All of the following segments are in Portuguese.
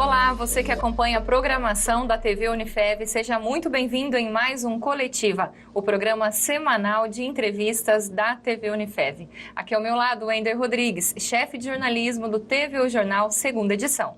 Olá, você que acompanha a programação da TV Unifev, seja muito bem-vindo em mais um Coletiva, o programa semanal de entrevistas da TV Unifev. Aqui ao meu lado, Wender Rodrigues, chefe de jornalismo do TV O Jornal, segunda edição.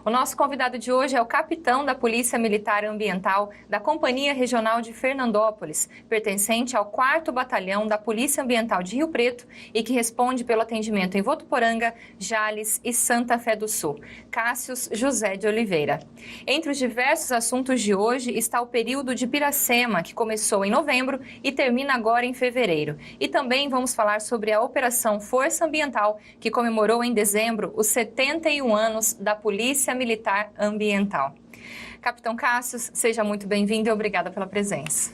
O nosso convidado de hoje é o capitão da Polícia Militar Ambiental da Companhia Regional de Fernandópolis, pertencente ao 4º Batalhão da Polícia Ambiental de Rio Preto e que responde pelo atendimento em Votuporanga, Jales e Santa Fé do Sul, Cássius José de Oliveira. Entre os diversos assuntos de hoje está o período de Piracema, que começou em novembro e termina agora em fevereiro. E também vamos falar sobre a Operação Força Ambiental, que comemorou em dezembro os 71 anos da Polícia Militar Ambiental. Capitão Cássius, seja muito bem-vindo e obrigada pela presença.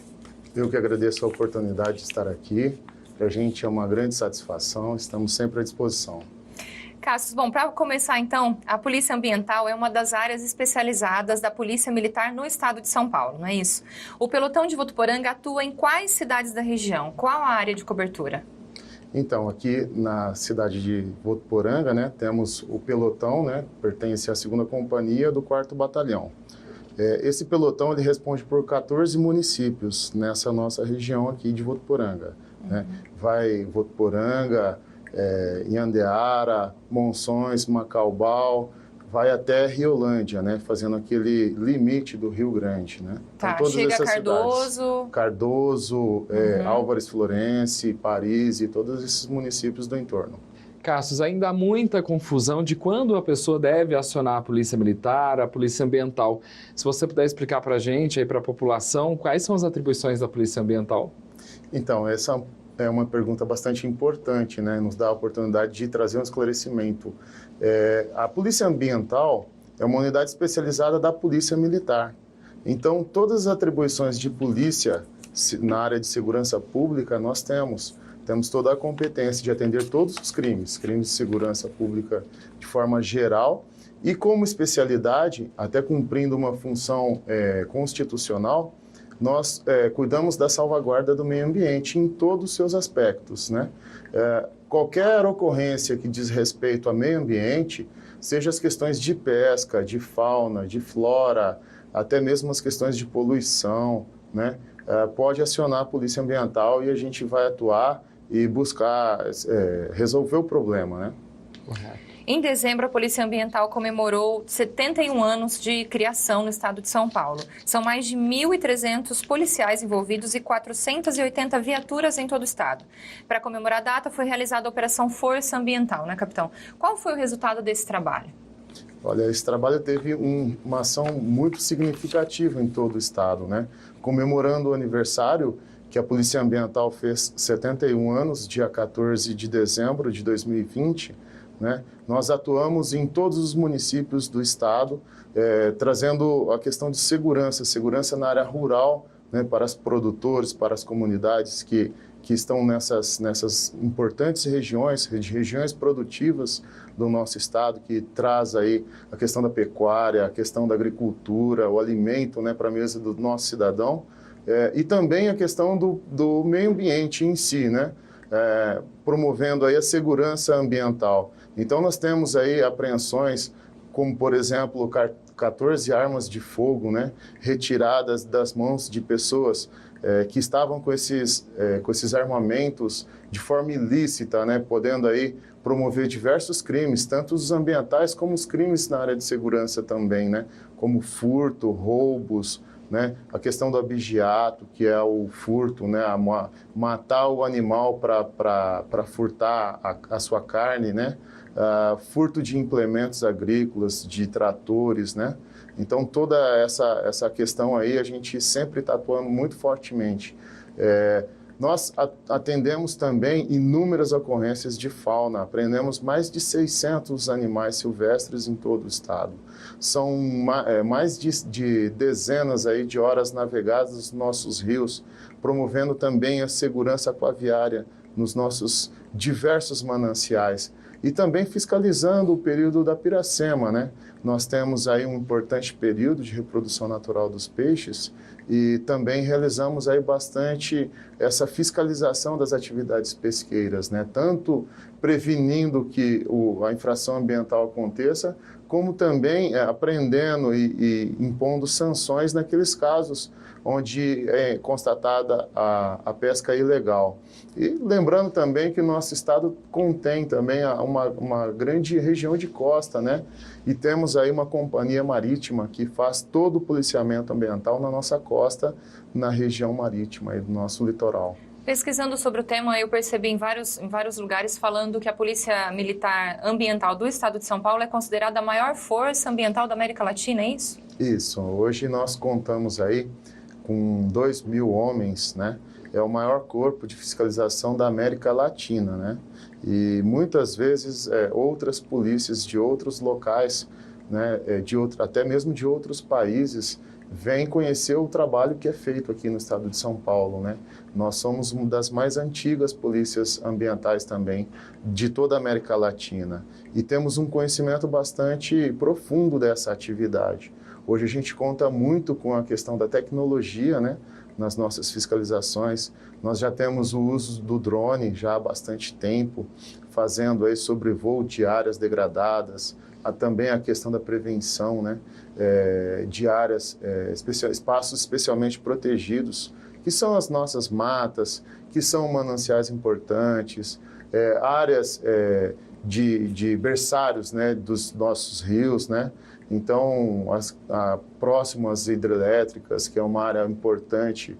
Eu que agradeço a oportunidade de estar aqui. Para a gente é uma grande satisfação, estamos sempre à disposição. Cássius, bom, para começar então, a Polícia Ambiental é uma das áreas especializadas da Polícia Militar no estado de São Paulo, não é isso? O pelotão de Votuporanga atua em quais cidades da região? Qual a área de cobertura? Então, aqui na cidade de Votuporanga, né, temos o pelotão, né, pertence à 2ª Companhia do 4º Batalhão. Esse pelotão ele responde por 14 municípios nessa nossa região aqui de Votuporanga. Né? Vai Votuporanga, Inhandeara, Monções, Macaubal, vai até Riolândia, né, fazendo aquele limite do Rio Grande, né? Tá, então, todas chega essas Cardoso... cidades, Cardoso, Álvares Florense, Paris e todos esses municípios do entorno. Cássius, ainda há muita confusão de quando a pessoa deve acionar a Polícia Militar, a Polícia Ambiental. Se você puder explicar para a gente, para a população, quais são as atribuições da Polícia Ambiental? Então, essa é uma pergunta bastante importante, né? Nos dá a oportunidade de trazer um esclarecimento. A Polícia Ambiental é uma unidade especializada da Polícia Militar. Então, todas as atribuições de polícia na área de segurança pública nós temos. Temos toda a competência de atender todos os crimes de segurança pública de forma geral e como especialidade, até cumprindo uma função constitucional, nós cuidamos da salvaguarda do meio ambiente em todos os seus aspectos, né? Qualquer ocorrência que diz respeito ao meio ambiente, seja as questões de pesca, de fauna, de flora, até mesmo as questões de poluição, né? Pode acionar a Polícia Ambiental e a gente vai atuar e buscar resolver o problema, né? Correto. Em dezembro, a Polícia Ambiental comemorou 71 anos de criação no estado de São Paulo. São mais de 1.300 policiais envolvidos e 480 viaturas em todo o estado. Para comemorar a data, foi realizada a Operação Força Ambiental, né, capitão? Qual foi o resultado desse trabalho? Olha, esse trabalho teve uma ação muito significativa em todo o estado, né? Comemorando o aniversário que a Polícia Ambiental fez 71 anos, dia 14 de dezembro de 2020, né? Nós atuamos em todos os municípios do estado, trazendo a questão de segurança na área rural, né, para os produtores, para as comunidades que estão nessas importantes regiões produtivas do nosso estado, que traz aí a questão da pecuária, a questão da agricultura, o alimento, né, para a mesa do nosso cidadão, e também a questão do meio ambiente em si, né, promovendo aí a segurança ambiental. Então, nós temos aí apreensões, como, por exemplo, 14 armas de fogo, né, retiradas das mãos de pessoas que estavam com esses armamentos de forma ilícita, né, podendo aí promover diversos crimes, tanto os ambientais como os crimes na área de segurança também, né, como furto, roubos, né, a questão do abigeato, que é o furto, né, matar o animal para furtar a sua carne, né, furto de implementos agrícolas, de tratores, né. Então, toda essa questão aí, a gente sempre está atuando muito fortemente. Nós atendemos também inúmeras ocorrências de fauna, apreendemos mais de 600 animais silvestres em todo o estado. São mais de dezenas aí de horas navegadas nos nossos rios, promovendo também a segurança aquaviária nos nossos diversos mananciais. E também fiscalizando o período da Piracema, né? Nós temos aí um importante período de reprodução natural dos peixes E também realizamos aí bastante essa fiscalização das atividades pesqueiras, né? Tanto prevenindo que a infração ambiental aconteça, como também aprendendo e impondo sanções naqueles casos onde é constatada a pesca ilegal. E lembrando também que o nosso estado contém também uma grande região de costa, né? E temos aí uma companhia marítima que faz todo o policiamento ambiental na nossa costa, na região marítima aí do nosso litoral. Pesquisando sobre o tema, eu percebi em vários lugares falando que a Polícia Militar Ambiental do Estado de São Paulo é considerada a maior força ambiental da América Latina, é isso? Isso. Hoje nós contamos aí com 2.000 homens, né? É o maior corpo de fiscalização da América Latina, né? E muitas vezes outras polícias de outros locais, né? Até mesmo de outros países, vêm conhecer o trabalho que é feito aqui no estado de São Paulo, né? Nós somos uma das mais antigas polícias ambientais também de toda a América Latina e temos um conhecimento bastante profundo dessa atividade. Hoje a gente conta muito com a questão da tecnologia, né? Nas nossas fiscalizações. Nós já temos o uso do drone já há bastante tempo, fazendo aí sobrevoo de áreas degradadas, também a questão da prevenção, né? De áreas, espaços especialmente protegidos, que são as nossas matas, que são mananciais importantes, áreas de berçários, né? Dos nossos rios, né? Então, próximas hidrelétricas, que é uma área importante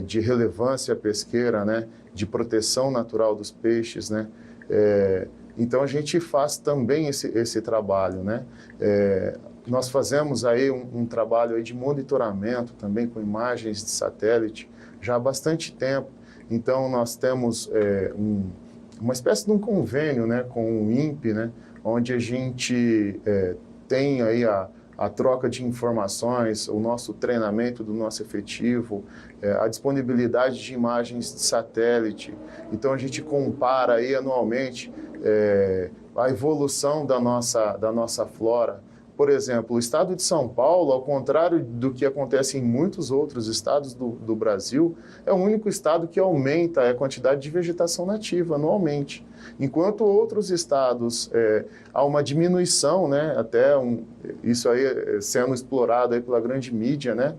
de relevância pesqueira, né? De proteção natural dos peixes, né? Então, a gente faz também esse trabalho, né? Nós fazemos aí um trabalho aí de monitoramento também com imagens de satélite já há bastante tempo. Então, nós temos uma espécie de um convênio, né? Com o INPE, né? Onde a gente tem aí a troca de informações, o nosso treinamento do nosso efetivo, a disponibilidade de imagens de satélite. Então, a gente compara aí anualmente a evolução da nossa flora. Por exemplo, o estado de São Paulo, ao contrário do que acontece em muitos outros estados do Brasil, é o único estado que aumenta a quantidade de vegetação nativa anualmente. Enquanto outros estados há uma diminuição, né, isso aí sendo explorado aí pela grande mídia, né,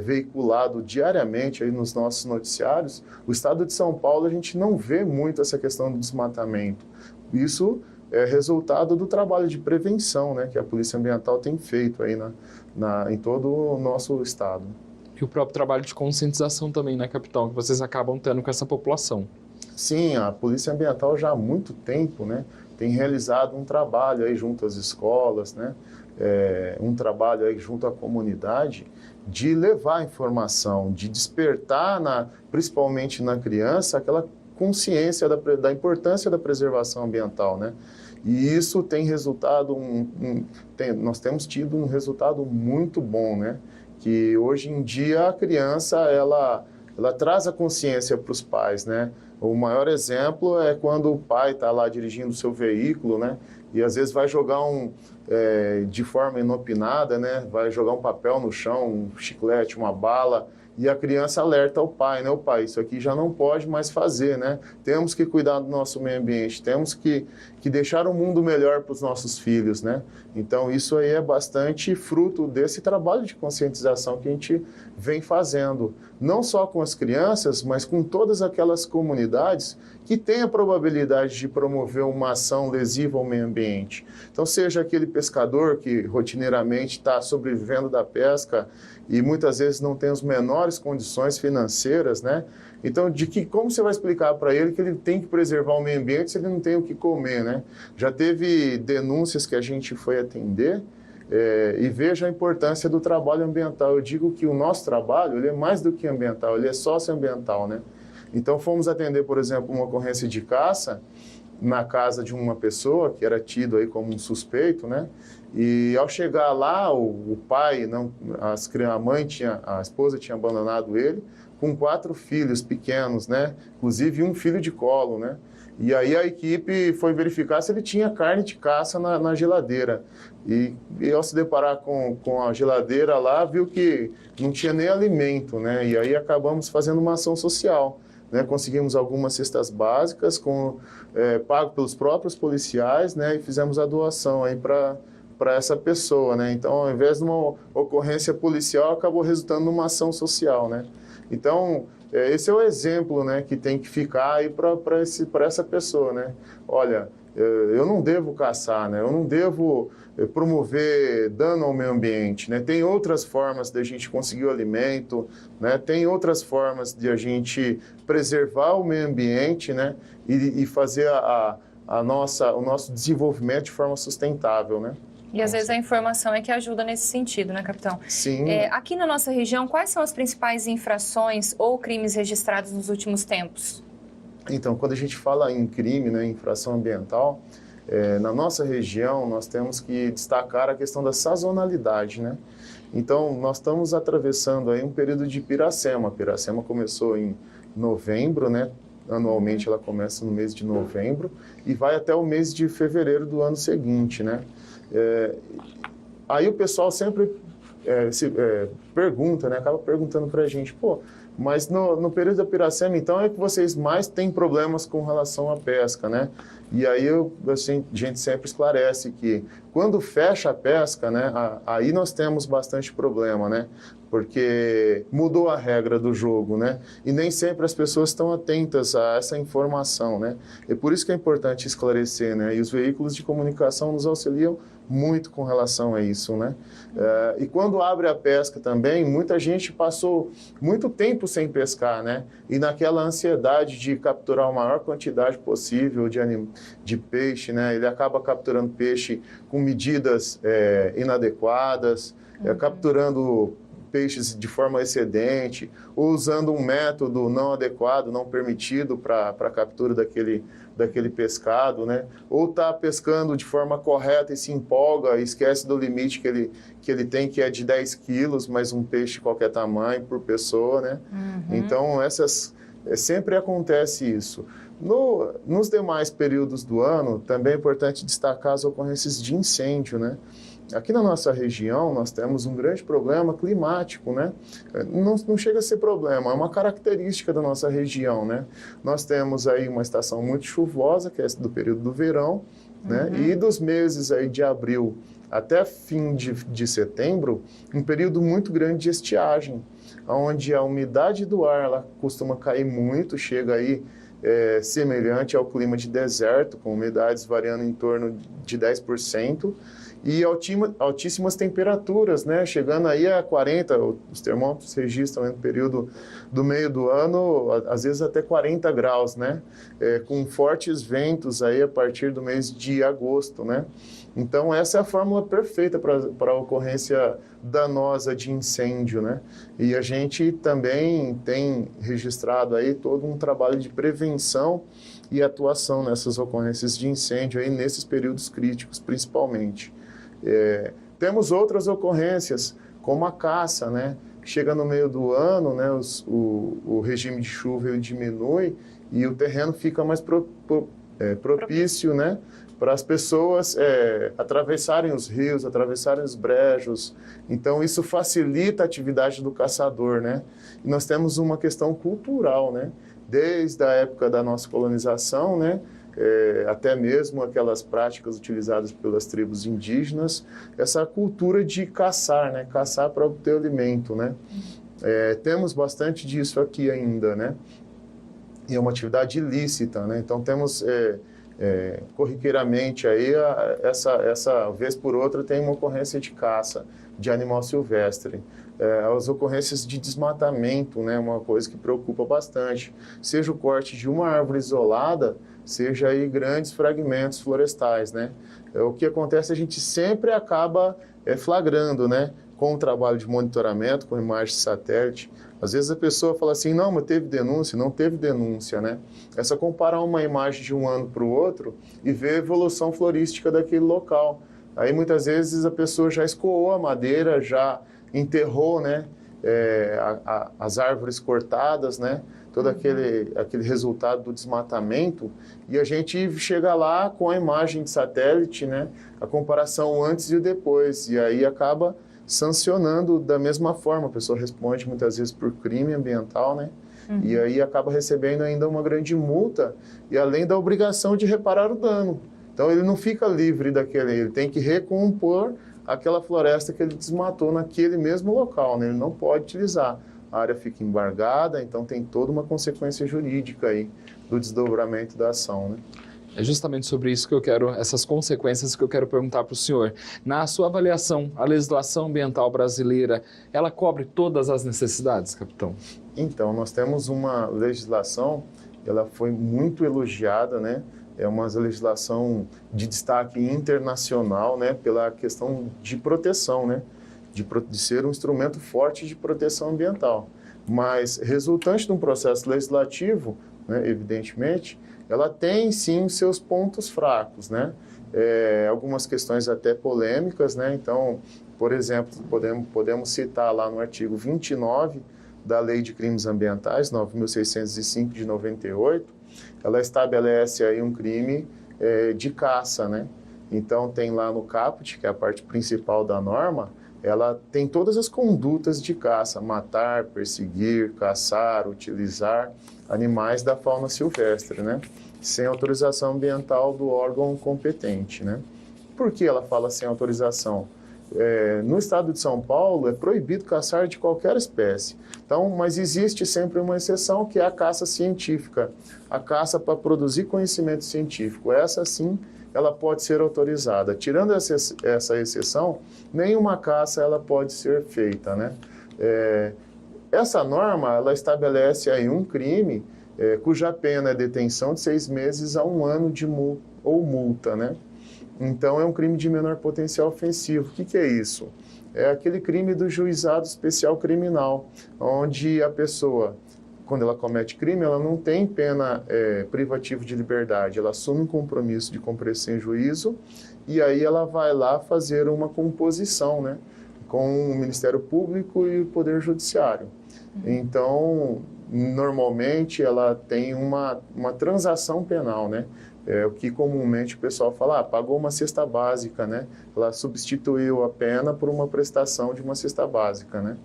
veiculado diariamente aí nos nossos noticiários, o estado de São Paulo a gente não vê muito essa questão do desmatamento. Isso é resultado do trabalho de prevenção, né, que a Polícia Ambiental tem feito aí em todo o nosso estado. E o próprio trabalho de conscientização também, né, capitão, que vocês acabam tendo com essa população. Sim, a Polícia Ambiental já há muito tempo, né, tem realizado um trabalho aí junto às escolas, né, um trabalho aí junto à comunidade de levar informação, de despertar, principalmente na criança, aquela consciência da importância da preservação ambiental, né? E isso tem resultado, nós temos tido um resultado muito bom, né? Que hoje em dia a criança, ela traz a consciência para os pais, né? O maior exemplo é quando o pai está lá dirigindo o seu veículo, né? E às vezes vai jogar de forma inopinada, né? Vai jogar um papel no chão, um chiclete, uma bala, e a criança alerta o pai, né? O pai, isso aqui já não pode mais fazer, né? Temos que cuidar do nosso meio ambiente, temos que deixar um mundo melhor para os nossos filhos, né? Então, isso aí é bastante fruto desse trabalho de conscientização que a gente vem fazendo, não só com as crianças, mas com todas aquelas comunidades que têm a probabilidade de promover uma ação lesiva ao meio ambiente. Então, seja aquele pescador que rotineiramente está sobrevivendo da pesca e muitas vezes não tem as menores condições financeiras, né? Então, como você vai explicar para ele que ele tem que preservar o meio ambiente se ele não tem o que comer, né? Já teve denúncias que a gente foi atender e veja a importância do trabalho ambiental. Eu digo que o nosso trabalho ele é mais do que ambiental, ele é socioambiental, né? Então, fomos atender, por exemplo, uma ocorrência de caça na casa de uma pessoa que era tido aí como um suspeito, né? E ao chegar lá, o pai, a esposa tinha abandonado ele com 4 filhos pequenos, né? Inclusive um filho de colo, né? E aí a equipe foi verificar se ele tinha carne de caça na geladeira. E ao se deparar com a geladeira lá, viu que não tinha nem alimento, né? E aí acabamos fazendo uma ação social, né? Conseguimos algumas cestas básicas, pago pelos próprios policiais, né? E fizemos a doação aí para essa pessoa, né? Então, ao invés de uma ocorrência policial, acabou resultando numa ação social, né? Então, esse é o exemplo, né, que tem que ficar aí para essa pessoa, né? Olha, eu não devo caçar, né? Eu não devo promover dano ao meio ambiente, né? Tem outras formas de a gente conseguir o alimento, né? Tem outras formas de a gente preservar o meio ambiente, né? E fazer o nosso desenvolvimento de forma sustentável, né? E às vezes a informação é que ajuda nesse sentido, né, capitão? Sim. Aqui na nossa região, quais são as principais infrações ou crimes registrados nos últimos tempos? Então, quando a gente fala em crime, né, infração ambiental, na nossa região nós temos que destacar a questão da sazonalidade, né? Então, nós estamos atravessando aí um período de Piracema. A Piracema começou em novembro, né? Anualmente ela começa no mês de novembro e vai até o mês de fevereiro do ano seguinte, né? Aí o pessoal sempre pergunta, né? Acaba perguntando para a gente, pô, mas no período da Piracema, então, é que vocês mais têm problemas com relação à pesca, né? E aí a gente sempre esclarece que quando fecha a pesca, né, aí nós temos bastante problema, né? Porque mudou a regra do jogo, né? E nem sempre as pessoas estão atentas a essa informação, né? E por isso que é importante esclarecer, né? E os veículos de comunicação nos auxiliam muito com relação a isso, né? E quando abre a pesca também, muita gente passou muito tempo sem pescar, né? E naquela ansiedade de capturar a maior quantidade possível de peixe, né? Ele acaba capturando peixe com medidas inadequadas, capturando peixes de forma excedente, ou usando um método não adequado, não permitido para a captura daquele pescado, né? Ou está pescando de forma correta e se empolga e esquece do limite que ele tem, que é de 10 quilos, mas um peixe de qualquer tamanho por pessoa, né? Então, sempre acontece isso. Nos demais períodos do ano, também é importante destacar as ocorrências de incêndio, né? Aqui na nossa região, nós temos um grande problema climático, né? Não chega a ser problema, é uma característica da nossa região, né? Nós temos aí uma estação muito chuvosa, que é do período do verão, né? E dos meses aí de abril até fim de setembro, um período muito grande de estiagem, onde a umidade do ar ela costuma cair muito, chega aí semelhante ao clima de deserto, com umidades variando em torno de 10%, e altíssimas temperaturas, né? Chegando aí a 40, os termômetros registram no período do meio do ano, às vezes até 40 graus, né? Com fortes ventos aí a partir do mês de agosto, né? Então, essa é a fórmula perfeita para a ocorrência danosa de incêndio, né? E a gente também tem registrado aí todo um trabalho de prevenção e atuação nessas ocorrências de incêndio aí nesses períodos críticos, principalmente. Temos outras ocorrências, como a caça, né? Chega no meio do ano, né? O regime de chuva ele diminui e o terreno fica mais propício, né? Para as pessoas atravessarem os rios, atravessarem os brejos. Então, isso facilita a atividade do caçador, né? E nós temos uma questão cultural, né? Desde a época da nossa colonização, né? Até mesmo aquelas práticas utilizadas pelas tribos indígenas, essa cultura de caçar, né? Caçar para obter alimento, né? Temos bastante disso aqui ainda, né? E é uma atividade ilícita, né? Então, temos... corriqueiramente aí essa vez por outra tem uma ocorrência de caça de animal silvestre, as ocorrências de desmatamento, né, uma coisa que preocupa bastante, seja o corte de uma árvore isolada, seja aí grandes fragmentos florestais, né? O que acontece, a gente sempre acaba flagrando, né, com o trabalho de monitoramento, com imagem de satélite. Às vezes a pessoa fala assim, não, mas teve denúncia, não teve denúncia, né? É só comparar uma imagem de um ano para o outro e ver a evolução florística daquele local. Aí muitas vezes a pessoa já escoou a madeira, já enterrou, né, as árvores cortadas, né? todo aquele resultado do desmatamento, e a gente chega lá com a imagem de satélite, né, a comparação antes e depois, e aí acaba sancionando da mesma forma. A pessoa responde muitas vezes por crime ambiental, né, e aí acaba recebendo ainda uma grande multa, e além da obrigação de reparar o dano. Então ele não fica livre daquele, ele tem que recompor aquela floresta que ele desmatou naquele mesmo local, né, ele não pode utilizar. A área fica embargada, então tem toda uma consequência jurídica aí do desdobramento da ação, né? É justamente sobre isso que eu quero, essas consequências que eu quero perguntar para o senhor. Na sua avaliação, a legislação ambiental brasileira, ela cobre todas as necessidades, capitão? Então, nós temos uma legislação, ela foi muito elogiada, né? É uma legislação de destaque internacional, né? Pela questão de proteção, né? De ser um instrumento forte de proteção ambiental. Mas, resultante de um processo legislativo, né, evidentemente, ela tem, sim, seus pontos fracos, né? Algumas questões até polêmicas, né? Então, por exemplo, podemos citar lá no artigo 29 da Lei de Crimes Ambientais, 9.605 de 98, ela estabelece aí um crime de caça, né? Então, tem lá no caput, que é a parte principal da norma, ela tem todas as condutas de caça: matar, perseguir, caçar, utilizar animais da fauna silvestre, né? Sem autorização ambiental do órgão competente, né? Por que ela fala sem autorização? No estado de São Paulo é proibido caçar de qualquer espécie. Então, mas existe sempre uma exceção, que é a caça científica, a caça para produzir conhecimento científico. Essa sim, ela pode ser autorizada. Tirando essa exceção, nenhuma caça ela pode ser feita, né? Essa norma, ela estabelece aí um crime cuja pena é detenção de 6 meses a 1 ano de multa, né? Então, é um crime de menor potencial ofensivo. O que é isso? É aquele crime do juizado especial criminal, onde a pessoa, quando ela comete crime, ela não tem pena privativa de liberdade, ela assume um compromisso de comparecer em juízo, e aí ela vai lá fazer uma composição, né, com o Ministério Público e o Poder Judiciário. Então, normalmente, ela tem uma transação penal, né? O que comumente o pessoal fala, pagou uma cesta básica, né? Ela substituiu a pena por uma prestação de uma cesta básica, né?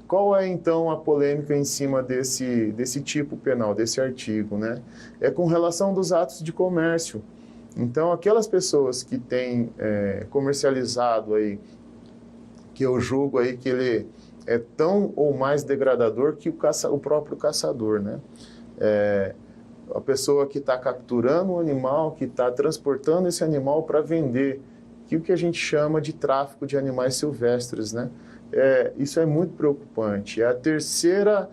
Qual é, então, a polêmica em cima desse tipo penal, desse artigo, né? É com relação dos atos de comércio. Então, aquelas pessoas que têm comercializado aí, que eu julgo aí que ele é tão ou mais degradador que o próprio caçador, né? A pessoa que está capturando o animal, que está transportando esse animal para vender, que é o que a gente chama de tráfico de animais silvestres, né? Isso é muito preocupante. É a terceira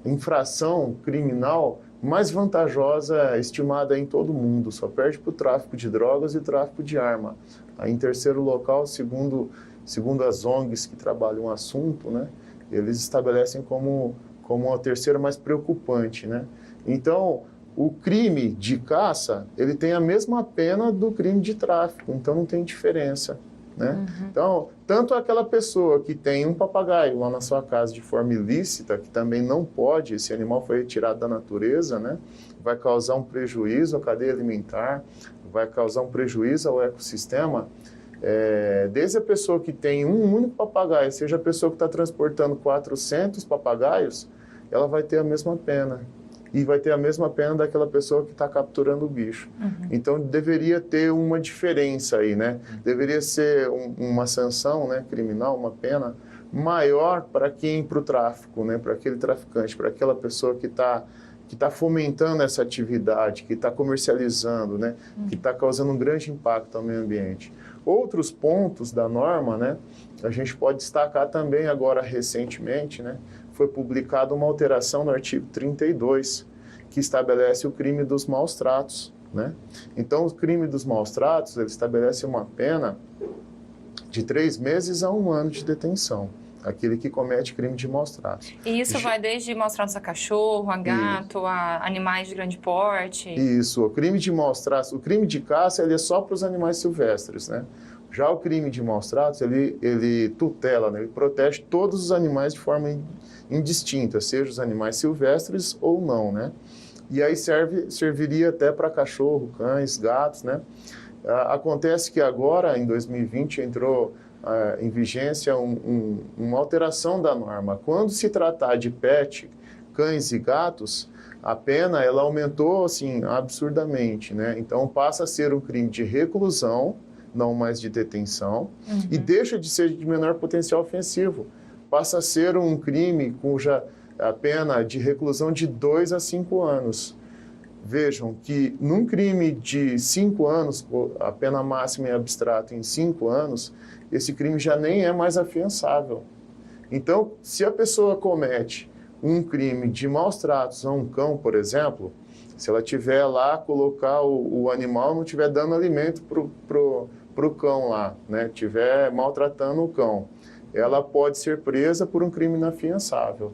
infração criminal mais vantajosa estimada em todo o mundo. Só perde para o tráfico de drogas e tráfico de arma. Aí, em terceiro local, segundo as ONGs que trabalham o assunto, né, eles estabelecem como a terceira mais preocupante, né? Então, o crime de caça, ele tem a mesma pena do crime de tráfico, então não tem diferença, né? Então, tanto aquela pessoa que tem um papagaio lá na sua casa de forma ilícita, que também não pode, esse animal foi retirado da natureza, né? Vai causar um prejuízo à cadeia alimentar, vai causar um prejuízo ao ecossistema. Desde a pessoa que tem um único papagaio, seja a pessoa que está transportando 400 papagaios, ela vai ter a mesma pena. E vai ter a mesma pena daquela pessoa que está capturando o bicho. Então, deveria ter uma diferença aí, né? Deveria ser uma sanção, né, criminal, uma pena maior para o tráfico, né? Para aquele traficante, para aquela pessoa que está fomentando essa atividade, que está comercializando, né? Que está causando um grande impacto ao meio ambiente. Outros pontos da norma, né? A gente pode destacar também agora recentemente, né? Foi publicada uma alteração no artigo 32, que estabelece o crime dos maus tratos, né? Então, o crime dos maus tratos, ele estabelece uma pena de 3 meses a 1 ano de detenção, aquele que comete crime de maus tratos. E isso vai desde maus tratos a cachorro, a gato, a animais de grande porte? Isso, o crime de maus tratos, o crime de caça, ele é só para os animais silvestres, né? Já o crime de maus-tratos, ele tutela, né? Ele protege todos os animais de forma indistinta, seja os animais silvestres ou não, né? E aí serviria até para cachorro, cães, gatos, né? Acontece que agora, em 2020, entrou em vigência uma alteração da norma. Quando se tratar de pet, cães e gatos, a pena ela aumentou assim, absurdamente, né? Então passa a ser um crime de reclusão, não mais de detenção, e deixa de ser de menor potencial ofensivo. Passa a ser um crime cuja a pena de reclusão de 2 a 5 anos. Vejam que num crime de 5 anos, a pena máxima é abstrata em 5 anos, esse crime já nem é mais afiançável. Então, se a pessoa comete um crime de maus-tratos a um cão, por exemplo, se ela tiver lá, colocar o animal, não estiver dando alimento para o cão lá, né? Estiver maltratando o cão, ela pode ser presa por um crime inafiançável.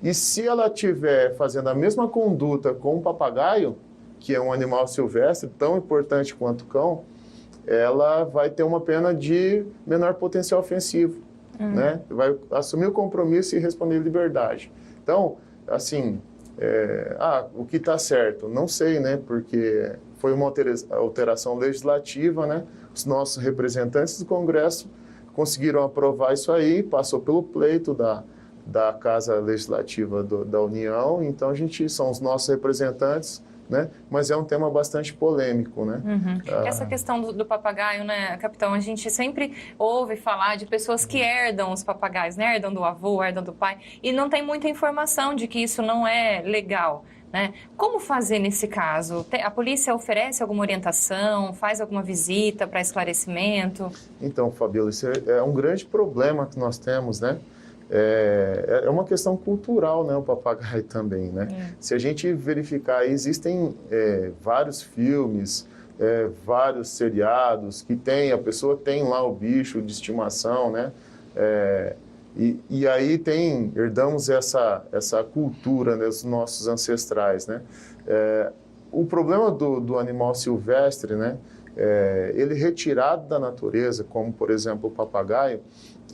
E se ela estiver fazendo a mesma conduta com um papagaio, que é um animal silvestre tão importante quanto o cão, ela vai ter uma pena de menor potencial ofensivo, né? Vai assumir o compromisso e responder em liberdade. Então, assim, o que está certo? Não sei, né? Porque foi uma alteração legislativa, né? Os nossos representantes do Congresso conseguiram aprovar isso aí, passou pelo pleito da Casa Legislativa da União, então são os nossos representantes, né? Mas é um tema bastante polêmico, né? Essa questão do papagaio, né, capitão, a gente sempre ouve falar de pessoas que herdam os papagaios, né? Herdam do avô, herdam do pai, e não tem muita informação de que isso não é legal, né? Como fazer nesse caso? A polícia oferece alguma orientação, faz alguma visita para esclarecimento? Então, Fabíola, isso é um grande problema que nós temos, né? É uma questão cultural, né, o papagaio também, né? Se a gente verificar, existem vários filmes, vários seriados que a pessoa tem lá o bicho de estimação, né? E aí herdamos essa cultura, né, dos nossos ancestrais, né? O problema do animal silvestre, né? Ele retirado da natureza, como por exemplo o papagaio,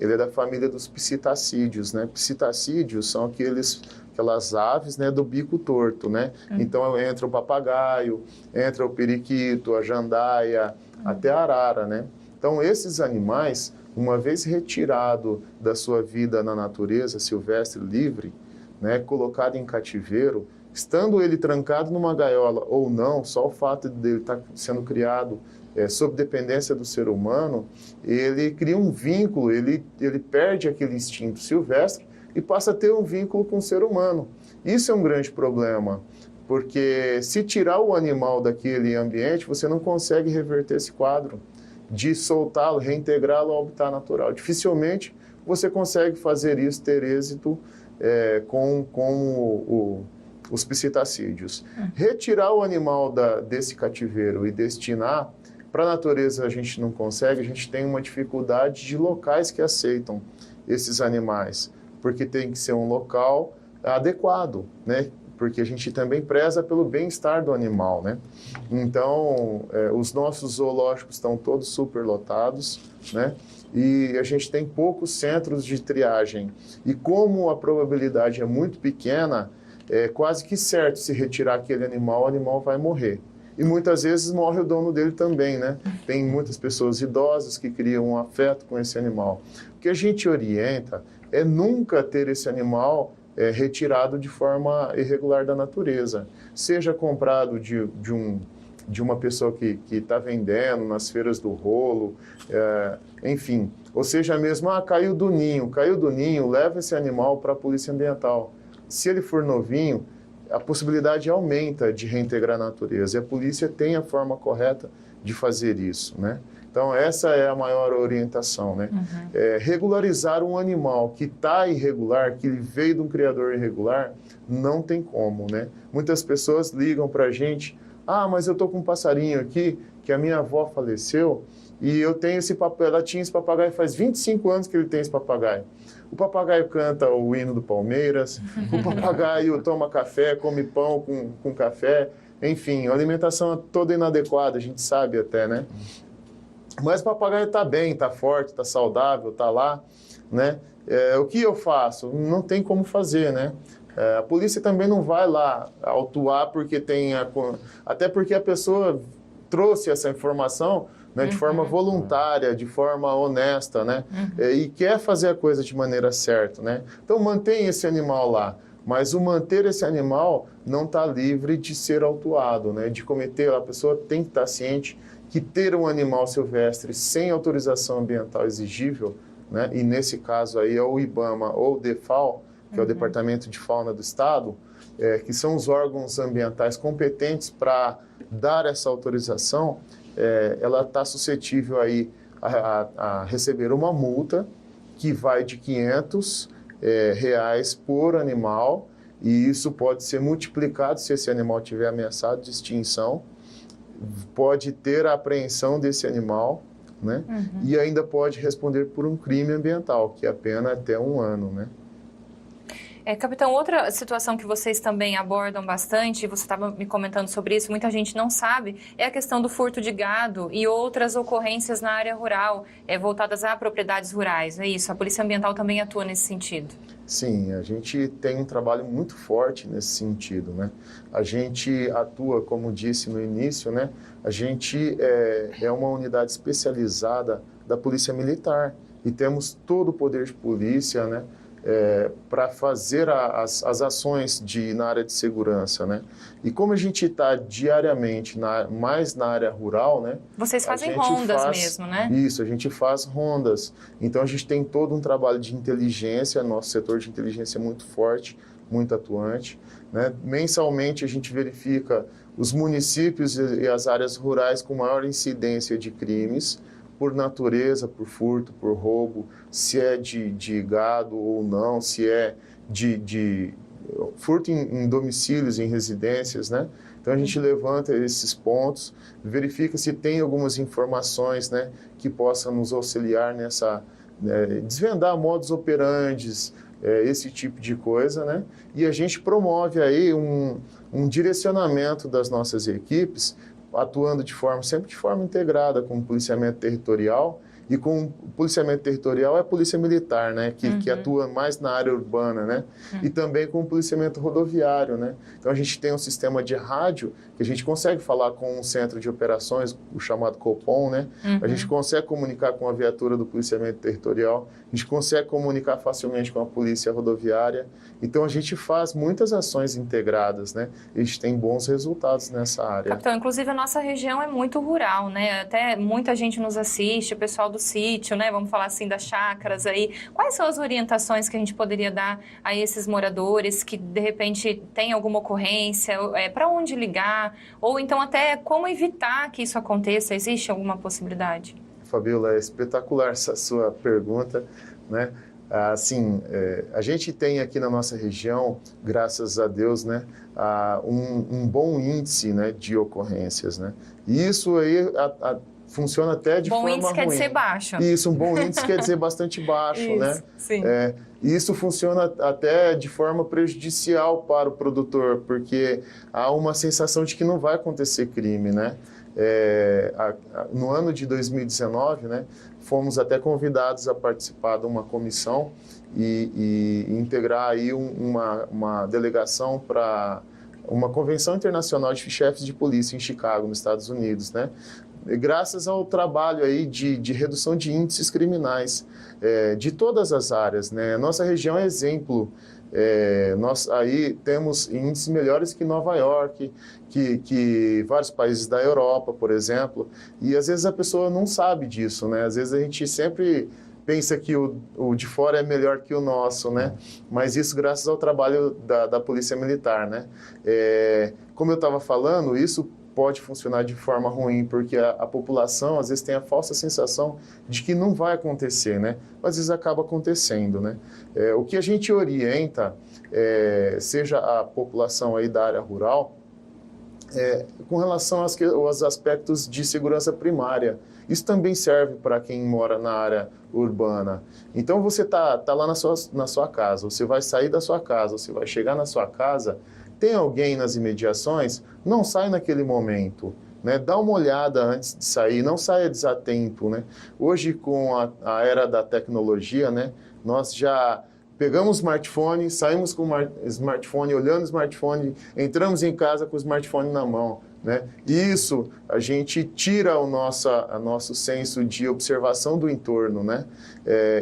ele é da família dos psitacídeos, né? Psitacídeos são aquelas aves, né, do bico torto, né? Então entra o papagaio, entra o periquito, a jandaia, até a arara, né? Então esses animais, uma vez retirado da sua vida na natureza silvestre livre, né, colocado em cativeiro, estando ele trancado numa gaiola ou não, só o fato dele estar sendo criado sob dependência do ser humano, ele cria um vínculo, ele perde aquele instinto silvestre e passa a ter um vínculo com o ser humano. Isso é um grande problema, porque se tirar o animal daquele ambiente, você não consegue reverter esse quadro de soltá-lo, reintegrá-lo ao habitat natural. Dificilmente você consegue fazer isso, ter êxito com os psitacídeos. Retirar o animal desse cativeiro e destinar para a natureza a gente não consegue, a gente tem uma dificuldade de locais que aceitam esses animais, porque tem que ser um local adequado, né? Porque a gente também preza pelo bem-estar do animal, né? Então, os nossos zoológicos estão todos superlotados, né? E a gente tem poucos centros de triagem. E como a probabilidade é muito pequena, é quase que certo se retirar aquele animal, o animal vai morrer. E muitas vezes morre o dono dele também, né? Tem muitas pessoas idosas que criam um afeto com esse animal. O que a gente orienta é nunca ter esse animal retirado de forma irregular da natureza. Seja comprado de uma pessoa que está vendendo nas feiras do rolo, enfim. Ou seja mesmo, caiu do ninho, leva esse animal para a polícia ambiental. Se ele for novinho, a possibilidade aumenta de reintegrar a natureza. E a polícia tem a forma correta de fazer isso, né? Então, essa é a maior orientação, né? Regularizar um animal que está irregular, que ele veio de um criador irregular, não tem como, né? Muitas pessoas ligam para a gente, mas eu estou com um passarinho aqui, que a minha avó faleceu, e eu tenho ela tinha esse papagaio, faz 25 anos que ele tem esse papagaio. O papagaio canta o hino do Palmeiras, o papagaio toma café, come pão com café, enfim, a alimentação é toda inadequada, a gente sabe até, né? Mas o papagaio está bem, está forte, está saudável, está lá, né? O que eu faço? Não tem como fazer, né? A polícia também não vai lá autuar porque tem até porque a pessoa trouxe essa informação, né, de forma voluntária, de forma honesta, né? E quer fazer a coisa de maneira certa, né? Então mantém esse animal lá, mas o manter esse animal não está livre de ser autuado, né? De cometer, a pessoa tem que estar ciente que ter um animal silvestre sem autorização ambiental exigível, né? E nesse caso aí é o IBAMA ou o DEFAL, que é o Departamento de Fauna do Estado, que são os órgãos ambientais competentes para dar essa autorização, ela está suscetível aí a receber uma multa que vai de R$500 por animal, e isso pode ser multiplicado se esse animal estiver ameaçado de extinção, pode ter a apreensão desse animal, né? E ainda pode responder por um crime ambiental, que é a pena até 1 ano, né? Capitão, outra situação que vocês também abordam bastante, você estava me comentando sobre isso, muita gente não sabe, é a questão do furto de gado e outras ocorrências na área rural, voltadas a propriedades rurais, é isso? A Polícia Ambiental também atua nesse sentido? Sim, a gente tem um trabalho muito forte nesse sentido, né? A gente atua, como disse no início, né? A gente é uma unidade especializada da Polícia Militar e temos todo o poder de polícia, né? Para fazer as ações na área de segurança, né? E como a gente está diariamente mais na área rural, né? Vocês fazem rondas mesmo, né? Isso, a gente faz rondas. Então a gente tem todo um trabalho de inteligência, nosso setor de inteligência é muito forte, muito atuante, né? Mensalmente a gente verifica os municípios e as áreas rurais com maior incidência de crimes, por natureza, por furto, por roubo, se é de gado ou não, se é de furto em domicílios, em residências, né? Então a gente levanta esses pontos, verifica se tem algumas informações, né, que possam nos auxiliar nessa, desvendar modus operandi, esse tipo de coisa, né? E a gente promove aí um direcionamento das nossas equipes, atuando sempre de forma integrada com o policiamento territorial, e com o policiamento territorial é a polícia militar, né, que atua mais na área urbana, né, e também com o policiamento rodoviário, né. Então a gente tem um sistema de rádio que a gente consegue falar com um centro de operações, o chamado Copom, né, a gente consegue comunicar com a viatura do policiamento territorial, a gente consegue comunicar facilmente com a polícia rodoviária. Então a gente faz muitas ações integradas, né, e a gente tem bons resultados nessa área. Capitão, inclusive a nossa região é muito rural, né, até muita gente nos assiste, o pessoal do sítio, né? Vamos falar assim das chácaras aí. Quais são as orientações que a gente poderia dar a esses moradores que de repente tem alguma ocorrência, para onde ligar, ou então até como evitar que isso aconteça? Existe alguma possibilidade? Fabiola, é espetacular essa sua pergunta, né? Assim, a gente tem aqui na nossa região, graças a Deus, né, um bom índice, né, de ocorrências, né? E isso aí funciona até de forma ruim. Bom índice quer dizer baixo. Isso, um bom índice quer dizer bastante baixo, isso, né? Sim. Isso funciona até de forma prejudicial para o produtor, porque há uma sensação de que não vai acontecer crime, né? No ano de 2019, né, fomos até convidados a participar de uma comissão e integrar aí uma delegação para uma convenção internacional de chefes de polícia em Chicago, nos Estados Unidos, né? Graças ao trabalho aí de redução de índices criminais de todas as áreas, né? Nossa região é exemplo. Nós aí temos índices melhores que Nova York, que vários países da Europa, por exemplo, e às vezes a pessoa não sabe disso, né? Às vezes a gente sempre pensa que o de fora é melhor que o nosso, né? Mas isso graças ao trabalho da Polícia Militar, né? Como eu estava falando, isso pode funcionar de forma ruim, porque a população às vezes tem a falsa sensação de que não vai acontecer, né? Mas às vezes acaba acontecendo, né? O que a gente orienta, seja a população aí da área rural, com relação aos aspectos de segurança primária. Isso também serve para quem mora na área urbana. Então você tá lá na sua casa, você vai sair da sua casa, você vai chegar na sua casa, tem alguém nas imediações, não sai naquele momento. né? Dá uma olhada antes de sair, não saia desatento, né? Hoje, com a era da tecnologia, né, nós já pegamos o smartphone, saímos com o smartphone, olhando o smartphone, entramos em casa com o smartphone na mão, né? Isso, a gente tira o nosso senso de observação do entorno, né?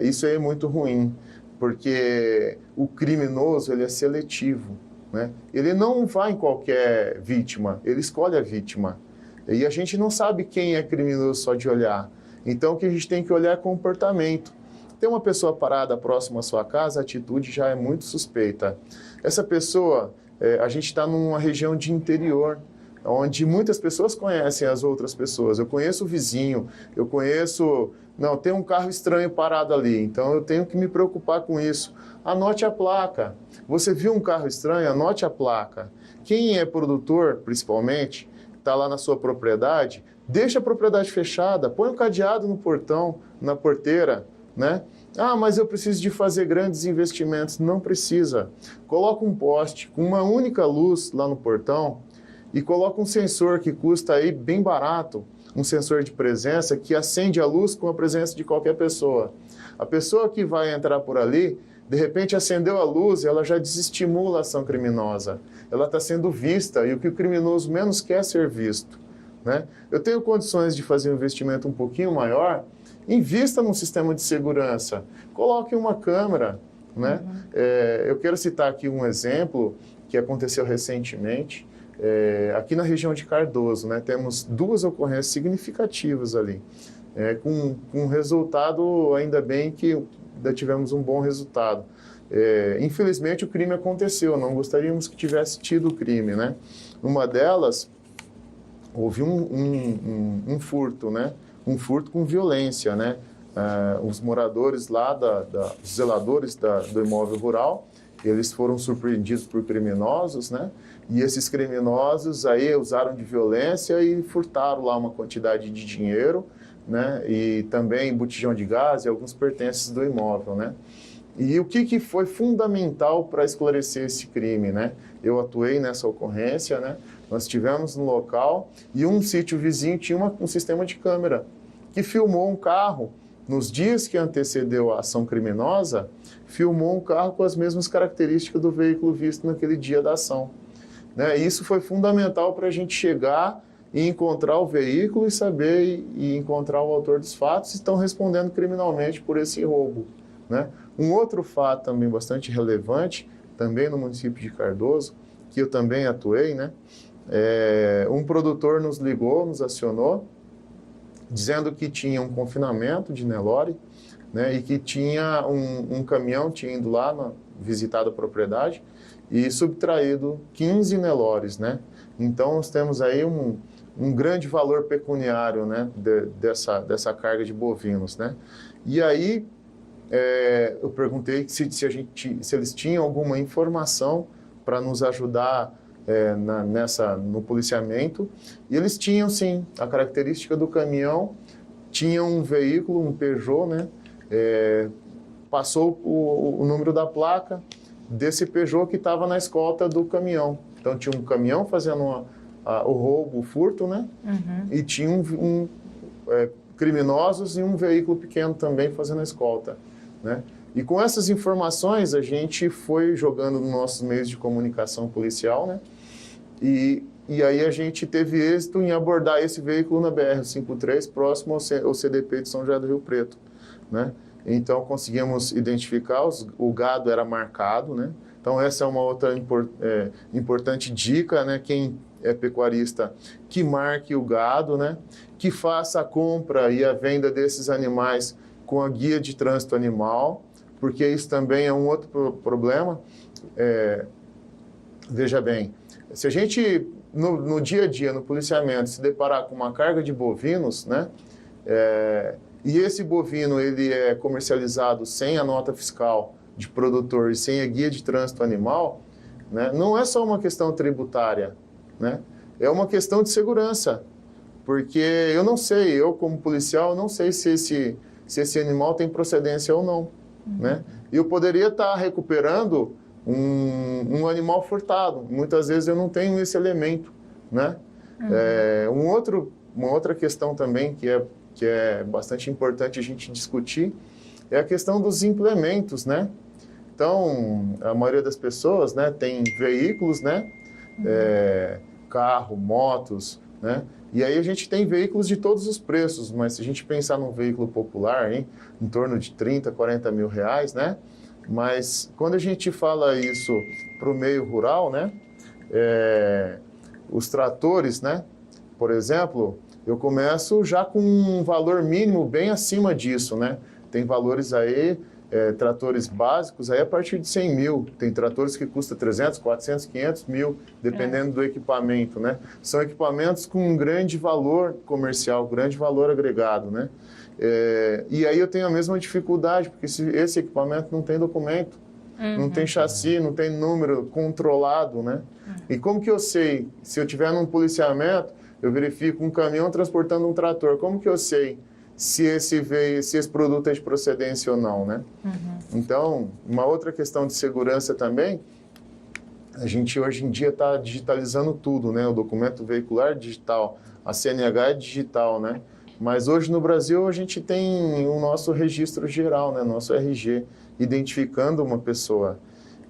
Isso é muito ruim, porque o criminoso, ele é seletivo, né? Ele não vai em qualquer vítima, ele escolhe a vítima. E a gente não sabe quem é criminoso só de olhar. Então, o que a gente tem que olhar é comportamento. Tem uma pessoa parada próxima à sua casa, a atitude já é muito suspeita. Essa pessoa, a gente está numa região de interior, onde muitas pessoas conhecem as outras pessoas. Eu conheço o vizinho, eu conheço... Não, tem um carro estranho parado ali, então eu tenho que me preocupar com isso. Anote a placa. Você viu um carro estranho? Anote a placa. Quem é produtor, principalmente, está lá na sua propriedade, deixa a propriedade fechada, põe um cadeado no portão, na porteira, né? Ah, mas eu preciso de fazer grandes investimentos. Não precisa. Coloca um poste com uma única luz lá no portão e coloca um sensor que custa aí bem barato, um sensor de presença que acende a luz com a presença de qualquer pessoa. A pessoa que vai entrar por ali, de repente acendeu a luz, ela já desestimula a ação criminosa. Ela está sendo vista e o que o criminoso menos quer é ser visto, né? Eu tenho condições de fazer um investimento um pouquinho maior, invista num sistema de segurança, coloque uma câmera, né? Eu quero citar aqui um exemplo que aconteceu recentemente, aqui na região de Cardoso, né? Temos 2 ocorrências significativas ali, com resultado, ainda bem que ainda tivemos um bom resultado. Infelizmente o crime aconteceu, não gostaríamos que tivesse tido o crime, né? Numa delas, houve um furto, né? Um furto com violência, né? Os moradores lá, os zeladores do imóvel rural, eles foram surpreendidos por criminosos, né? E esses criminosos aí usaram de violência e furtaram lá uma quantidade de dinheiro, né? E também botijão de gás e alguns pertences do imóvel, né? E o que foi fundamental para esclarecer esse crime, né? Eu atuei nessa ocorrência, né? Nós estivemos no local e um sítio vizinho tinha um sistema de câmera que filmou um carro. Nos dias que antecedeu a ação criminosa, filmou um carro com as mesmas características do veículo visto naquele dia da ação, né? Isso foi fundamental para a gente chegar e encontrar o veículo e saber e encontrar o autor dos fatos e estão respondendo criminalmente por esse roubo, né? Um outro fato também bastante relevante, também no município de Cardoso, que eu também atuei, né? Um produtor nos ligou, nos acionou, dizendo que tinha um confinamento de Nelore, né? E que tinha um caminhão, tinha ido lá visitar a propriedade e subtraído 15 Nelores, né? Então, nós temos aí um grande valor pecuniário, né? dessa carga de bovinos, né? E aí, eu perguntei se eles tinham alguma informação para nos ajudar no policiamento, e eles tinham sim a característica do caminhão, tinha um veículo, um Peugeot, né? Passou o número da placa desse Peugeot que estava na escolta do caminhão. Então tinha um caminhão fazendo o roubo, o furto, né? E tinha criminosos e um veículo pequeno também fazendo a escolta, né? E com essas informações a gente foi jogando nos nossos meios de comunicação policial, né? E aí a gente teve êxito em abordar esse veículo na BR-153, próximo ao CDP de São José do Rio Preto, né? Então conseguimos identificar, o gado era marcado, né? Então essa é uma outra importante dica, né? Quem é pecuarista, que marque o gado, né? Que faça a compra e a venda desses animais com a guia de trânsito animal, porque isso também é um outro problema. Veja bem, se a gente, no dia a dia, no policiamento, se deparar com uma carga de bovinos, né? E esse bovino ele é comercializado sem a nota fiscal de produtor e sem a guia de trânsito animal, né? Não é só uma questão tributária, né? É uma questão de segurança, porque eu não sei, eu como policial, eu não sei se esse animal tem procedência ou não, né? E eu poderia estar recuperando um animal furtado. Muitas vezes eu não tenho esse elemento, né? Uma outra questão também que é bastante importante a gente discutir é a questão dos implementos, né? Então, a maioria das pessoas, né, tem veículos, né? Carro, motos, né? E aí a gente tem veículos de todos os preços, mas se a gente pensar num veículo popular, hein, em torno de 30, 40 mil reais, né? Mas quando a gente fala isso para o meio rural, né? Os tratores, né? Por exemplo, eu começo já com um valor mínimo bem acima disso, né? Tem valores aí, tratores básicos aí a partir de 100 mil. Tem tratores que custam 300, 400, 500 mil, dependendo do equipamento, né? São equipamentos com um grande valor comercial, grande valor agregado, né? E aí eu tenho a mesma dificuldade, porque esse equipamento não tem documento, não tem chassi, não tem número controlado, né? E como que eu sei? Se eu tiver num policiamento, eu verifico um caminhão transportando um trator, como que eu sei se esse produto é de procedência ou não, né? Então, uma outra questão de segurança também, a gente hoje em dia está digitalizando tudo, né? O documento veicular digital, a CNH é digital, né? Mas hoje no Brasil a gente tem o nosso registro geral, né? Nosso RG, identificando uma pessoa.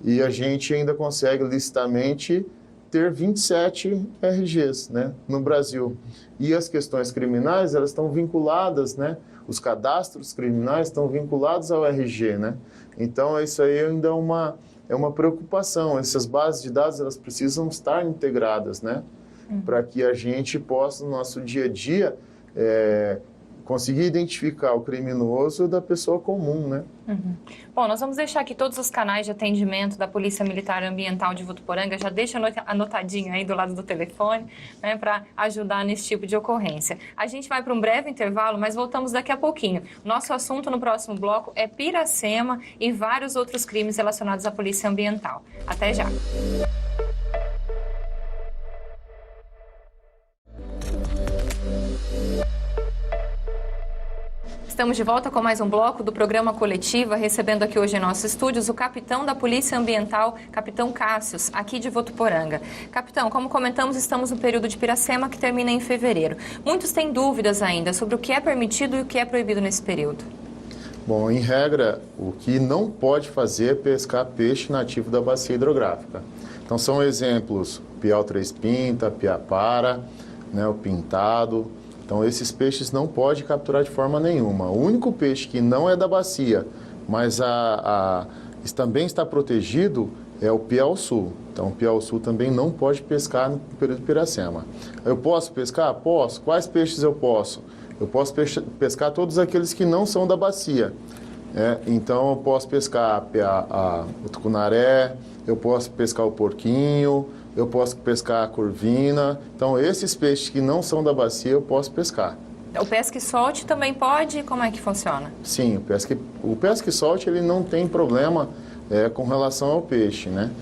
E a gente ainda consegue licitamente ter 27 RGs, né, no Brasil. E as questões criminais, elas estão vinculadas, né? Os cadastros criminais estão vinculados ao RG, né? Então, isso aí ainda é uma preocupação. Essas bases de dados, elas precisam estar integradas, né? Para que a gente possa, no nosso dia a dia, conseguir identificar o criminoso da pessoa comum, né? Bom, nós vamos deixar aqui todos os canais de atendimento da Polícia Militar Ambiental de Votuporanga, já deixa anotadinho aí do lado do telefone, né, para ajudar nesse tipo de ocorrência. A gente vai para um breve intervalo, mas voltamos daqui a pouquinho. Nosso assunto no próximo bloco é Piracema e vários outros crimes relacionados à Polícia Ambiental. Até já! Estamos de volta com mais um bloco do programa Coletiva, recebendo aqui hoje em nossos estúdios o capitão da Polícia Ambiental, capitão Cássius, aqui de Votuporanga. Capitão, como comentamos, estamos no período de Piracema, que termina em fevereiro. Muitos têm dúvidas ainda sobre o que é permitido e o que é proibido nesse período. Bom, em regra, o que não pode fazer é pescar peixe nativo da bacia hidrográfica. Então, são exemplos, piau três pinta, piapara, né, o pintado. Então, esses peixes não pode capturar de forma nenhuma. O único peixe que não é da bacia, mas também está protegido, é o piau-sul. Então, o piau-sul também não pode pescar no período de Piracema. Eu posso pescar? Posso. Quais peixes eu posso? Eu posso pescar todos aqueles que não são da bacia. Então, eu posso pescar o tucunaré, eu posso pescar o porquinho, eu posso pescar a corvina. Então, esses peixes que não são da bacia, eu posso pescar. O pesca e solte também pode? Como é que funciona? Sim, o pesca e solte, ele não tem problema com relação ao peixe, né?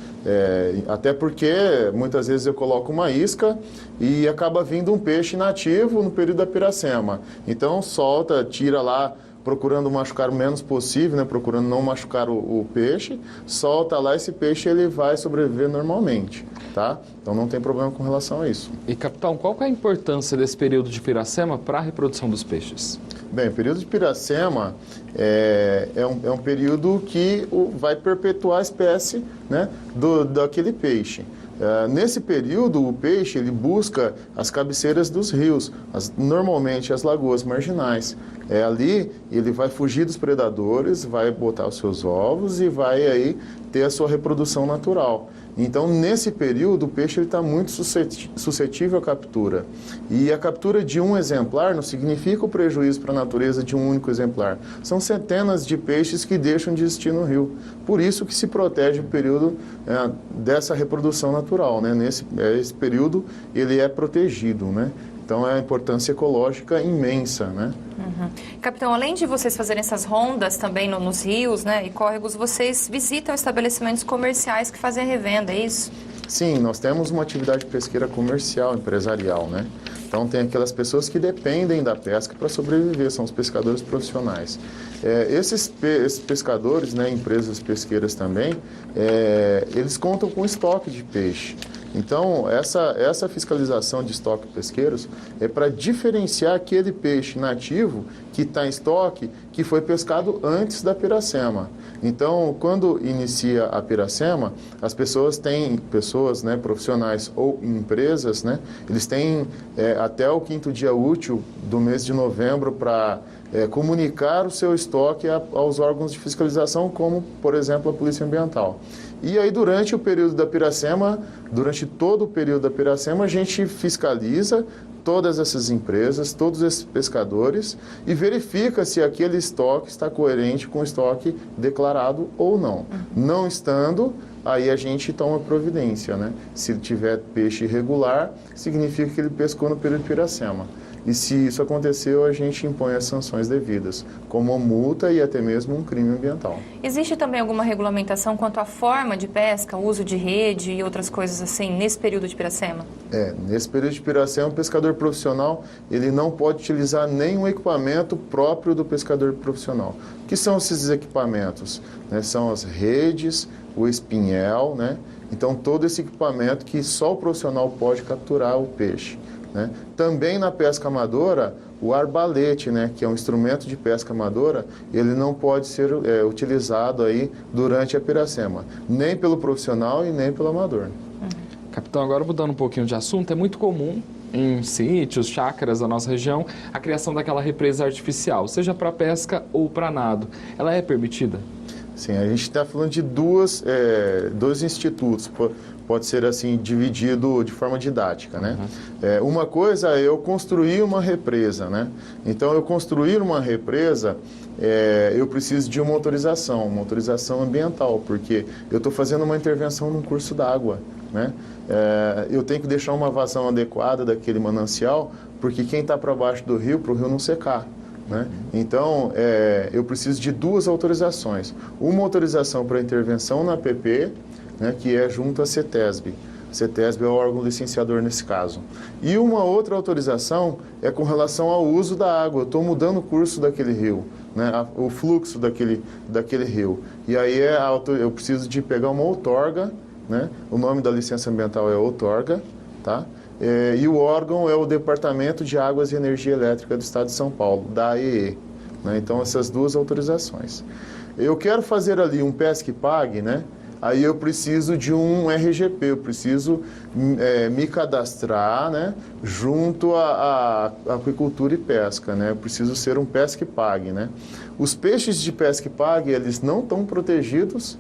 Até porque, muitas vezes, eu coloco uma isca e acaba vindo um peixe nativo no período da Piracema. Então, solta, tira lá, procurando machucar o menos possível, né? Procurando não machucar o peixe, solta lá, esse peixe ele vai sobreviver normalmente, tá? Então não tem problema com relação a isso. E, capitão, qual que é a importância desse período de Piracema para a reprodução dos peixes? Bem, o período de Piracema é um período que vai perpetuar a espécie, né, daquele peixe. Nesse período, o peixe ele busca as cabeceiras dos rios, normalmente as lagoas marginais. Ali ele vai fugir dos predadores, vai botar os seus ovos e vai aí ter a sua reprodução natural. Então, nesse período, o peixe está muito suscetível à captura. E a captura de um exemplar não significa o prejuízo para a natureza de um único exemplar. São centenas de peixes que deixam de existir no rio. Por isso que se protege o período dessa reprodução natural, né? Esse período ele é protegido, né? Então, é a importância ecológica imensa, né? Capitão, além de vocês fazerem essas rondas também nos rios, né, e córregos, vocês visitam estabelecimentos comerciais que fazem a revenda, é isso? Sim, nós temos uma atividade pesqueira comercial, empresarial, né? Então, tem aquelas pessoas que dependem da pesca para sobreviver, são os pescadores profissionais. Esses pescadores, né, empresas pesqueiras também, eles contam com estoque de peixe. Então, essa fiscalização de estoque pesqueiros é para diferenciar aquele peixe nativo que está em estoque, que foi pescado antes da piracema. Então, quando inicia a piracema, as pessoas, né, profissionais ou empresas, né, eles têm até o 5º dia útil do mês de novembro para comunicar o seu estoque aos órgãos de fiscalização, como, por exemplo, a Polícia Ambiental. E aí, durante o período da piracema, durante todo o período da piracema, a gente fiscaliza todas essas empresas, todos esses pescadores e verifica se aquele estoque está coerente com o estoque declarado ou não. Não estando, aí a gente toma providência, né? Se tiver peixe irregular, significa que ele pescou no período de piracema. E se isso aconteceu, a gente impõe as sanções devidas, como a multa e até mesmo um crime ambiental. Existe também alguma regulamentação quanto à forma de pesca, uso de rede e outras coisas assim, nesse período de piracema? Nesse período de piracema, o pescador profissional, ele não pode utilizar nenhum equipamento próprio do pescador profissional. O que são esses equipamentos? São as redes, o espinhel, né? Então, todo esse equipamento que só o profissional pode capturar o peixe. Né? Também na pesca amadora, o arbalete, né, que é um instrumento de pesca amadora, ele não pode ser utilizado aí durante a piracema, nem pelo profissional e nem pelo amador. Capitão, agora mudando um pouquinho de assunto, é muito comum em sítios, chácaras da nossa região, a criação daquela represa artificial, seja para pesca ou para nado. Ela é permitida? Sim, a gente está falando de dois institutos, pode ser assim dividido de forma didática, né? Uma coisa é eu construir uma represa, né? Então, eu construir uma represa, eu preciso de uma autorização ambiental, porque eu estou fazendo uma intervenção num curso d'água, né? Eu tenho que deixar uma vazão adequada daquele manancial, porque quem está para baixo do rio, para o rio não secar. Né? Então, eu preciso de 2 autorizações. Uma autorização para intervenção na APP, né, que é junto à CETESB. A CETESB é o órgão licenciador nesse caso. E uma outra autorização é com relação ao uso da água. Eu estou mudando o curso daquele rio, né, o fluxo daquele rio. E aí eu preciso de pegar uma outorga, né? O nome da licença ambiental é outorga, tá? E o órgão é o Departamento de Águas e Energia Elétrica do Estado de São Paulo, da AEE. Né? Então, essas 2 autorizações. Eu quero fazer ali um pesca e pague, né? Aí eu preciso de um RGP, eu preciso me cadastrar, né? Junto à aquicultura e pesca, né? Eu preciso ser um pesca e pague, né? Os peixes de pesca e pague, eles não estão protegidos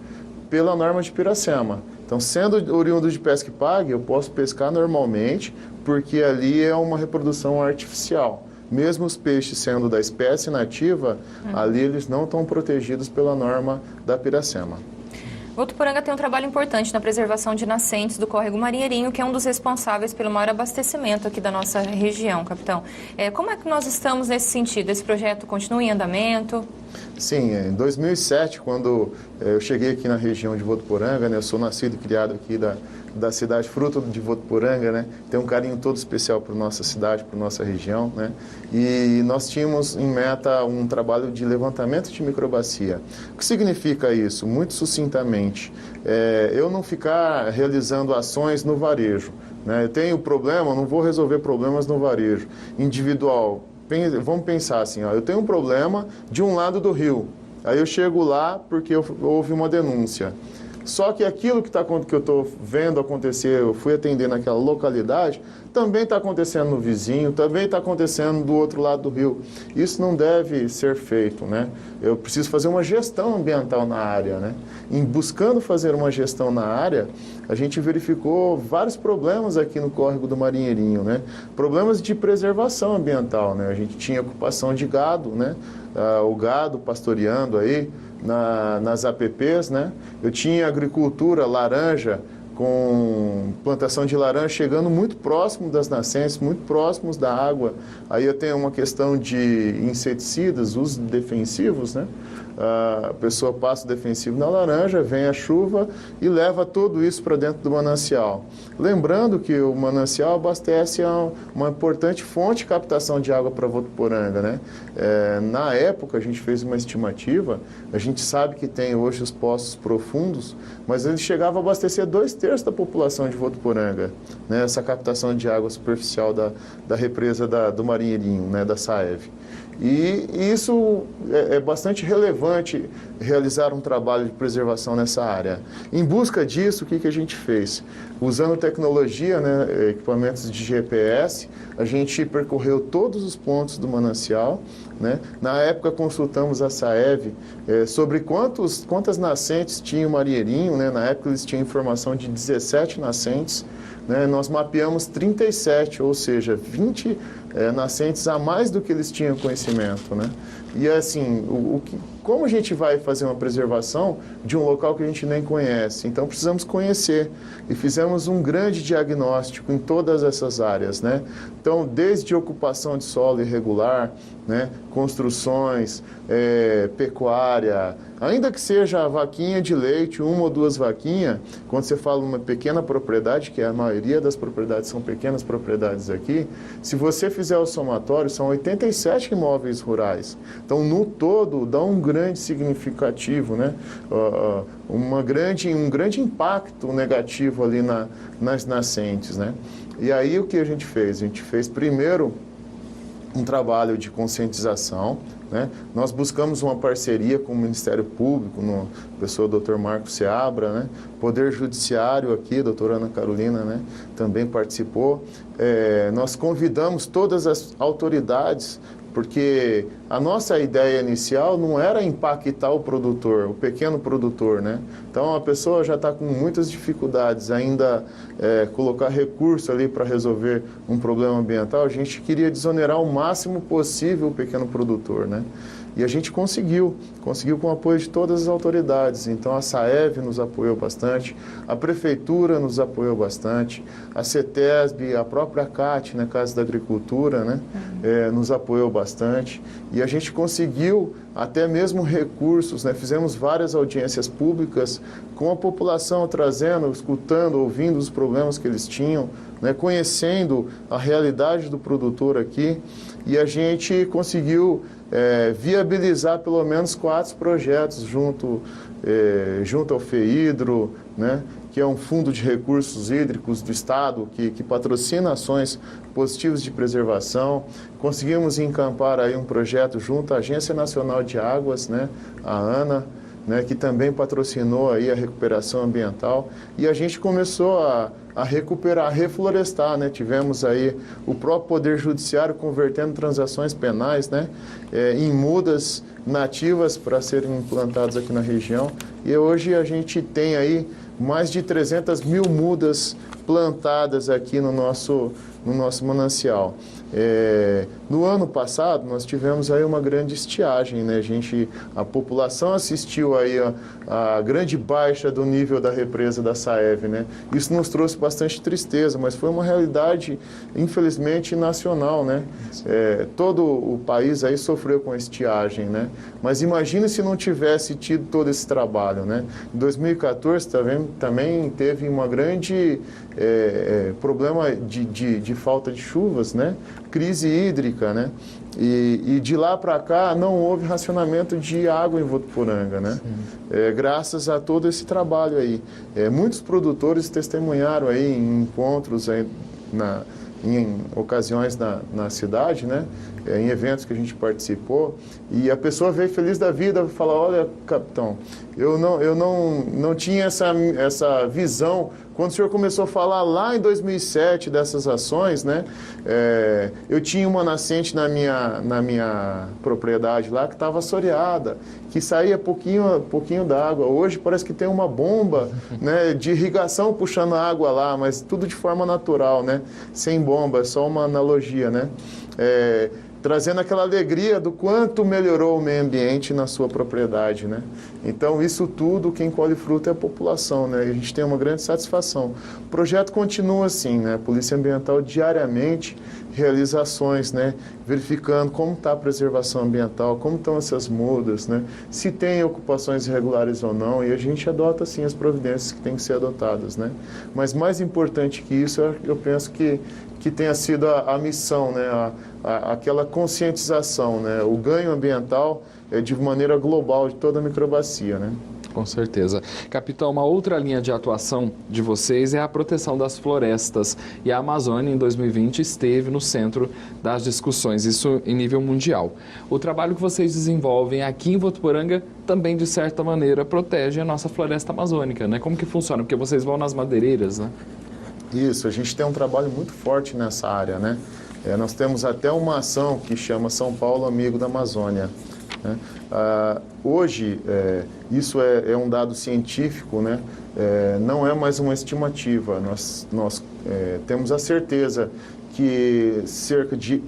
pela norma de piracema. Então, sendo oriundo de pesca e pague, eu posso pescar normalmente, porque ali é uma reprodução artificial. Mesmo os peixes sendo da espécie nativa, ali eles não estão protegidos pela norma da piracema. Votuporanga tem um trabalho importante na preservação de nascentes do córrego Marinheirinho, que é um dos responsáveis pelo maior abastecimento aqui da nossa região, capitão. Como é que nós estamos nesse sentido? Esse projeto continua em andamento? Sim, em 2007, quando eu cheguei aqui na região de Votuporanga, né, eu sou nascido e criado aqui da cidade, fruto de Votuporanga, né, tem um carinho todo especial para nossa cidade, para nossa região, né, e nós tínhamos em meta um trabalho de levantamento de microbacia. O que significa isso? Muito sucintamente, eu não ficar realizando ações no varejo, né, eu tenho problema, eu não vou resolver problemas no varejo individual. Vamos pensar assim, eu tenho um problema de um lado do rio, aí eu chego lá porque houve uma denúncia. Só que aquilo que eu estou vendo acontecer, eu fui atender naquela localidade, também está acontecendo no vizinho, também está acontecendo do outro lado do rio. Isso não deve ser feito, né? Eu preciso fazer uma gestão ambiental na área, né? Em buscando fazer uma gestão na área, a gente verificou vários problemas aqui no córrego do Marinheirinho, né? Problemas de preservação ambiental, né? A gente tinha ocupação de gado, né? O gado pastoreando aí nas APPs, né? Eu tinha agricultura laranja, com plantação de laranja chegando muito próximo das nascentes, muito próximos da água. Aí eu tenho uma questão de inseticidas, usos defensivos, né? a pessoa passa o defensivo na laranja, vem a chuva e leva tudo isso para dentro do manancial. Lembrando que o manancial abastece uma importante fonte de captação de água para Votuporanga, né? Na época, a gente fez uma estimativa, a gente sabe que tem hoje os poços profundos, mas ele chegava a abastecer 2/3 da população de Votuporanga, né? Essa captação de água superficial da represa do Marinheirinho, né? Da SAEV. E isso é bastante relevante, realizar um trabalho de preservação nessa área. Em busca disso, o que a gente fez? Usando tecnologia, né, equipamentos de GPS, a gente percorreu todos os pontos do manancial, né? Na época, consultamos a SAEV sobre quantas nascentes tinha o Marinheirinho, né? Na época, eles tinham informação de 17 nascentes, né? Nós mapeamos 37, ou seja, 20 nascentes a mais do que eles tinham conhecimento, né? E assim, como a gente vai fazer uma preservação de um local que a gente nem conhece? Então precisamos conhecer e fizemos um grande diagnóstico em todas essas áreas, né? Então, desde ocupação de solo irregular, né? Construções, pecuária, ainda que seja a vaquinha de leite, 1 ou 2 vaquinhas, quando você fala uma pequena propriedade, que a maioria das propriedades são pequenas propriedades aqui, se você fizer o somatório, são 87 imóveis rurais. Então, no todo, dá um grande significativo, né? Um grande impacto negativo ali nas nascentes, né? E aí, o que a gente fez? A gente fez primeiro um trabalho de conscientização, né? Nós buscamos uma parceria com o Ministério Público, pessoa do Dr. Marcos Seabra, né? Poder Judiciário aqui, a doutora Ana Carolina, né? Também participou. Nós convidamos todas as autoridades, porque a nossa ideia inicial não era impactar o produtor, o pequeno produtor, né? Então, a pessoa já está com muitas dificuldades, ainda colocar recurso ali para resolver um problema ambiental, a gente queria desonerar o máximo possível o pequeno produtor, né? E a gente conseguiu com o apoio de todas as autoridades. Então, a SAEV nos apoiou bastante, a Prefeitura nos apoiou bastante, a CETESB, a própria CAT, né, Casa da Agricultura, né, nos apoiou bastante. E a gente conseguiu até mesmo recursos, né, fizemos várias audiências públicas com a população trazendo, escutando, ouvindo os problemas que eles tinham, né, conhecendo a realidade do produtor aqui. E a gente conseguiu viabilizar pelo menos 4 projetos junto ao FEHIDRO, né, que é um fundo de recursos hídricos do Estado que patrocina ações positivas de preservação. Conseguimos encampar aí um projeto junto à Agência Nacional de Águas, né, a ANA, né, que também patrocinou aí a recuperação ambiental, e a gente começou a recuperar, a reflorestar, né? Tivemos aí o próprio Poder Judiciário convertendo transações penais, né, em mudas nativas para serem implantadas aqui na região, e hoje a gente tem aí mais de 300 mil mudas plantadas aqui no nosso manancial. No ano passado, nós tivemos aí uma grande estiagem, né? A população assistiu aí a grande baixa do nível da represa da SAEV, né? Isso nos trouxe bastante tristeza, mas foi uma realidade, infelizmente, nacional, né? Todo o país aí sofreu com a estiagem, né? Mas imagine se não tivesse tido todo esse trabalho, né? Em 2014 também teve uma grande problema de falta de chuvas, né? Crise hídrica, né? E de lá para cá não houve racionamento de água em Votuporanga, né? Graças a todo esse trabalho aí. Muitos produtores testemunharam aí em encontros aí em ocasiões na cidade, né? Em eventos que a gente participou, e a pessoa veio feliz da vida e falou: olha, capitão, eu não tinha essa visão. Quando o senhor começou a falar lá em 2007 dessas ações, né, eu tinha uma nascente na minha propriedade lá que estava assoreada, que saía pouquinho d'água. Hoje parece que tem uma bomba, né, de irrigação puxando a água lá, mas tudo de forma natural, né, sem bomba, é só uma analogia, né. trazendo aquela alegria do quanto melhorou o meio ambiente na sua propriedade, né? Então, isso tudo, quem colhe fruto é a população, né? E a gente tem uma grande satisfação. O projeto continua assim, né? A Polícia Ambiental diariamente realiza ações, né? Verificando como está a preservação ambiental, como estão essas mudas, né? Se tem ocupações irregulares ou não, e a gente adota, sim, as providências que têm que ser adotadas, né? Mas mais importante que isso, eu penso que tenha sido a missão, né? Aquela conscientização, né? O ganho ambiental é de maneira global de toda a microbacia, né? Com certeza. Capitão, uma outra linha de atuação de vocês é a proteção das florestas. E a Amazônia, em 2020, esteve no centro das discussões, isso em nível mundial. O trabalho que vocês desenvolvem aqui em Votuporanga também, de certa maneira, protege a nossa floresta amazônica, né? Como que funciona? Porque vocês vão nas madeireiras, né? Isso, a gente tem um trabalho muito forte nessa área, né? Nós temos até uma ação que chama São Paulo Amigo da Amazônia, né? Hoje, isso é um dado científico, né? Não é mais uma estimativa. Nós temos a certeza que cerca de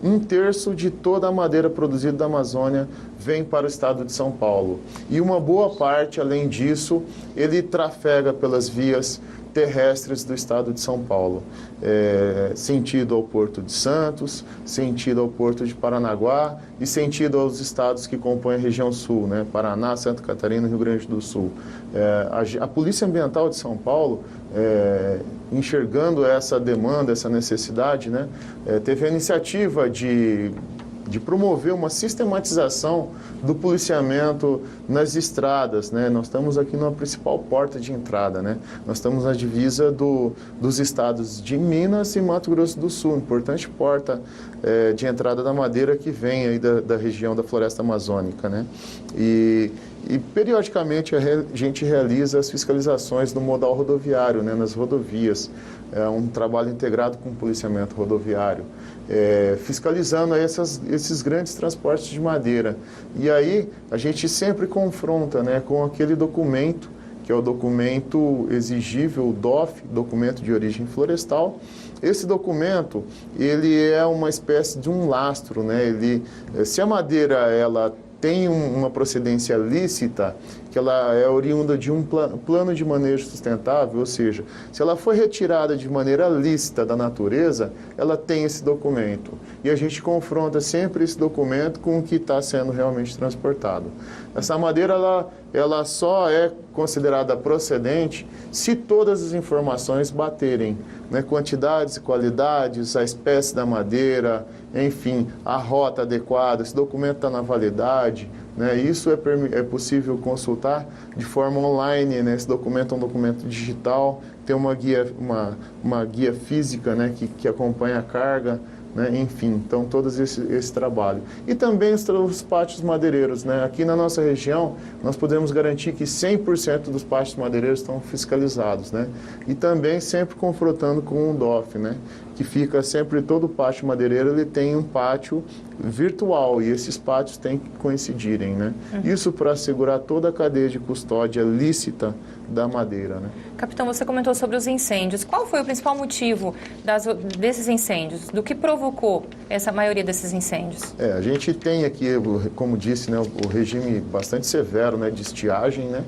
um terço de toda a madeira produzida da Amazônia vem para o estado de São Paulo. E uma boa parte, além disso, ele trafega pelas vias terrestres do estado de São Paulo, sentido ao Porto de Santos, sentido ao Porto de Paranaguá e sentido aos estados que compõem a região sul, né? Paraná, Santa Catarina e Rio Grande do Sul. A Polícia Ambiental de São Paulo, enxergando essa demanda, essa necessidade, né? Teve a iniciativa de promover uma sistematização do policiamento nas estradas, né? Nós estamos aqui na principal porta de entrada, né? Nós estamos na divisa dos estados de Minas e Mato Grosso do Sul, importante porta de entrada da madeira que vem aí da região da floresta amazônica, né? E periodicamente a gente realiza as fiscalizações no modal rodoviário, né? Nas rodovias. É um trabalho integrado com o policiamento rodoviário, fiscalizando aí esses grandes transportes de madeira. E aí a gente sempre confronta, né, com aquele documento, que é o documento exigível, o DOF, documento de origem florestal. Esse documento, ele é uma espécie de um lastro, né? Se a madeira ela tem uma procedência lícita, que ela é oriunda de um plano de manejo sustentável, ou seja, se ela foi retirada de maneira lícita da natureza, ela tem esse documento. E a gente confronta sempre esse documento com o que está sendo realmente transportado. Essa madeira, ela só é considerada procedente se todas as informações baterem, né? Quantidades e qualidades, a espécie da madeira, enfim, a rota adequada, esse documento está na validade, né? Isso é possível consultar de forma online, né? Esse documento é um documento digital, tem uma guia física, né? que acompanha a carga, né? Enfim, então todo esse trabalho. E também os pátios madeireiros, né? Aqui na nossa região, nós podemos garantir que 100% dos pátios madeireiros estão fiscalizados, né? E também sempre confrontando com o DOF, né? Que fica sempre, todo pátio madeireiro ele tem um pátio virtual e esses pátios têm que coincidirem, né? Isso para assegurar toda a cadeia de custódia lícita da madeira, né? Capitão, você comentou sobre os incêndios. Qual foi o principal motivo desses incêndios? Do que provocou essa maioria desses incêndios? A gente tem aqui, como disse, né, o regime bastante severo, né, de estiagem, né?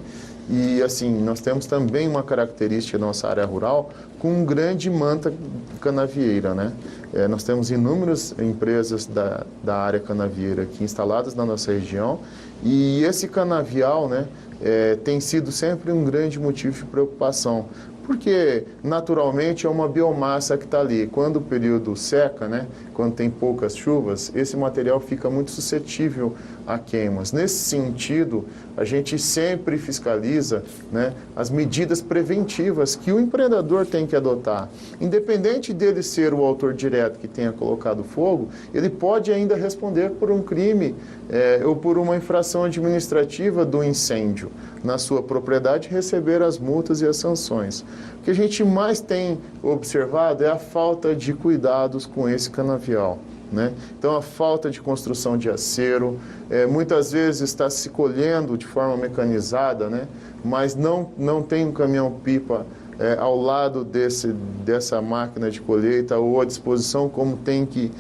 E, assim, nós temos também uma característica da nossa área rural com um grande manta canavieira, né? Nós temos inúmeras empresas da área canavieira aqui instaladas na nossa região e esse canavial, né, tem sido sempre um grande motivo de preocupação, porque naturalmente é uma biomassa que está ali. Quando o período seca, né, quando tem poucas chuvas, esse material fica muito suscetível a queimas. Nesse sentido, a gente sempre fiscaliza, né, as medidas preventivas que o empreendedor tem que adotar. Independente dele ser o autor direto que tenha colocado fogo, ele pode ainda responder por um crime ou por uma infração administrativa do incêndio na sua propriedade, receber as multas e as sanções. O que a gente mais tem observado é a falta de cuidados com esse canavial, né? Então, a falta de construção de acero, muitas vezes está se colhendo de forma mecanizada, né? Mas não tem um caminhão-pipa ao lado dessa máquina de colheita ou à disposição como tem que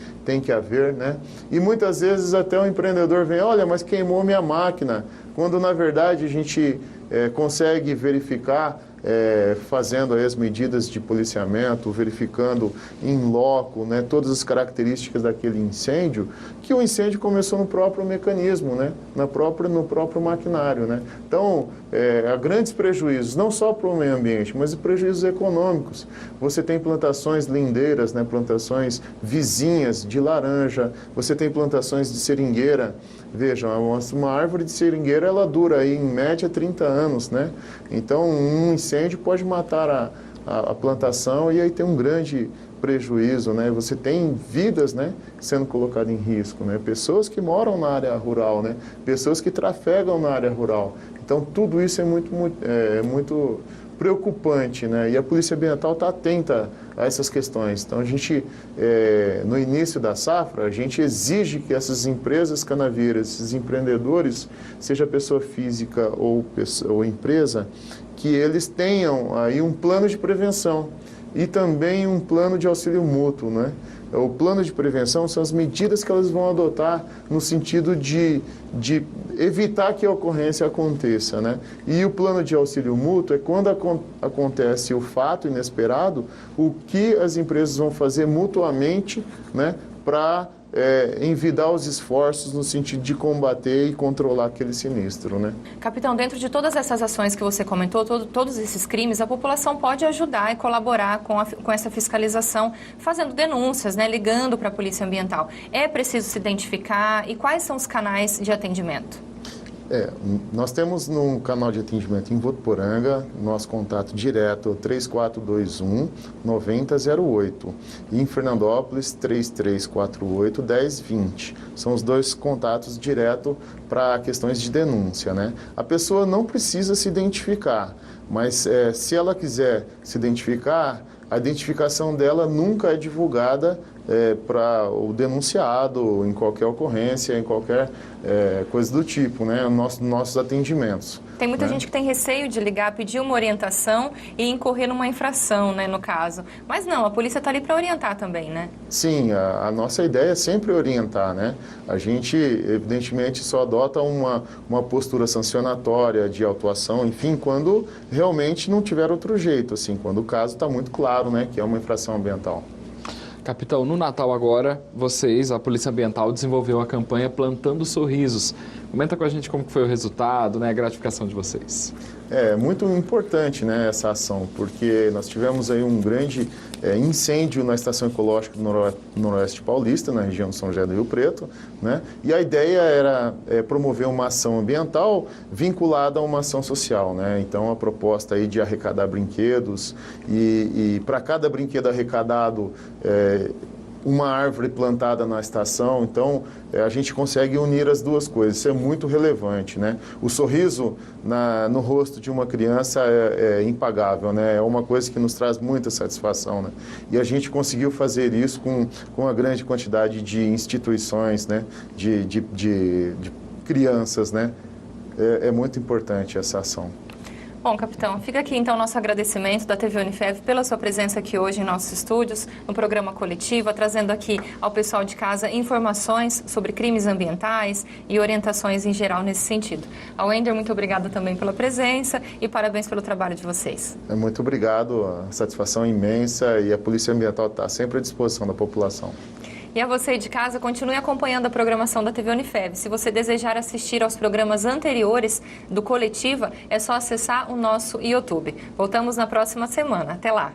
haver, né? E muitas vezes até o empreendedor vem, olha, mas queimou minha máquina, quando na verdade a gente consegue verificar fazendo as medidas de policiamento, verificando em loco, né, todas as características daquele incêndio, que o incêndio começou no próprio mecanismo, né, no próprio maquinário, né? Então, há grandes prejuízos, não só para o meio ambiente, mas prejuízos econômicos. Você tem plantações lindeiras, né, plantações vizinhas de laranja, você tem plantações de seringueira. Vejam, uma árvore de seringueira, ela dura aí, em média 30 anos, né? Então, um incêndio pode matar a plantação e aí tem um grande prejuízo, né? Você tem vidas, né, sendo colocadas em risco, né? Pessoas que moram na área rural, né? Pessoas que trafegam na área rural. Então, tudo isso é muito preocupante, né? E a Polícia Ambiental está atenta a essas questões. Então, a gente, no início da safra, a gente exige que essas empresas canavieiras, esses empreendedores, seja pessoa física ou empresa, que eles tenham aí um plano de prevenção e também um plano de auxílio mútuo, né? O plano de prevenção são as medidas que elas vão adotar no sentido de evitar que a ocorrência aconteça, né? E o plano de auxílio mútuo é quando acontece o fato inesperado, o que as empresas vão fazer mutuamente, né, para envidar os esforços no sentido de combater e controlar aquele sinistro, né? Capitão, dentro de todas essas ações que você comentou, todos esses crimes, a população pode ajudar e colaborar com essa fiscalização, fazendo denúncias, né, ligando para a Polícia Ambiental. É preciso se identificar e quais são os canais de atendimento? Nós temos no canal de atendimento em Votuporanga, nosso contato direto 3421-9008 e em Fernandópolis 3348-1020. São os dois contatos direto para questões de denúncia, né? A pessoa não precisa se identificar, mas se ela quiser se identificar, a identificação dela nunca é divulgada para o denunciado em qualquer ocorrência, em qualquer coisa do tipo, né? Nossos atendimentos. Tem muita gente que tem receio de ligar, pedir uma orientação e incorrer numa infração, né, no caso. Mas não, a polícia está ali para orientar também, né? Sim, a nossa ideia é sempre orientar, né? A gente, evidentemente, só adota uma postura sancionatória de autuação, enfim, quando realmente não tiver outro jeito, assim, quando o caso está muito claro, né, que é uma infração ambiental. Capitão, no Natal agora, a Polícia Ambiental, desenvolveu a campanha Plantando Sorrisos. Comenta com a gente como foi o resultado, né, a gratificação de vocês. É muito importante, né, essa ação, porque nós tivemos aí um grande incêndio na Estação Ecológica do Noroeste Paulista, na região de São José do Rio Preto, né? E a ideia era promover uma ação ambiental vinculada a uma ação social, né? Então, a proposta aí de arrecadar brinquedos e para cada brinquedo arrecadado, uma árvore plantada na estação, então a gente consegue unir as duas coisas, isso é muito relevante, né? O sorriso no rosto de uma criança é impagável, né? É uma coisa que nos traz muita satisfação, né? E a gente conseguiu fazer isso com uma grande quantidade de instituições, né? De crianças, né? É muito importante essa ação. Bom, capitão, fica aqui então o nosso agradecimento da TV Unifev pela sua presença aqui hoje em nossos estúdios, no programa Coletiva, trazendo aqui ao pessoal de casa informações sobre crimes ambientais e orientações em geral nesse sentido. Ao Ender, muito obrigada também pela presença e parabéns pelo trabalho de vocês. Muito obrigado, a satisfação é imensa e a Polícia Ambiental está sempre à disposição da população. E a você de casa, continue acompanhando a programação da TV Unifev. Se você desejar assistir aos programas anteriores do Coletiva, é só acessar o nosso YouTube. Voltamos na próxima semana. Até lá!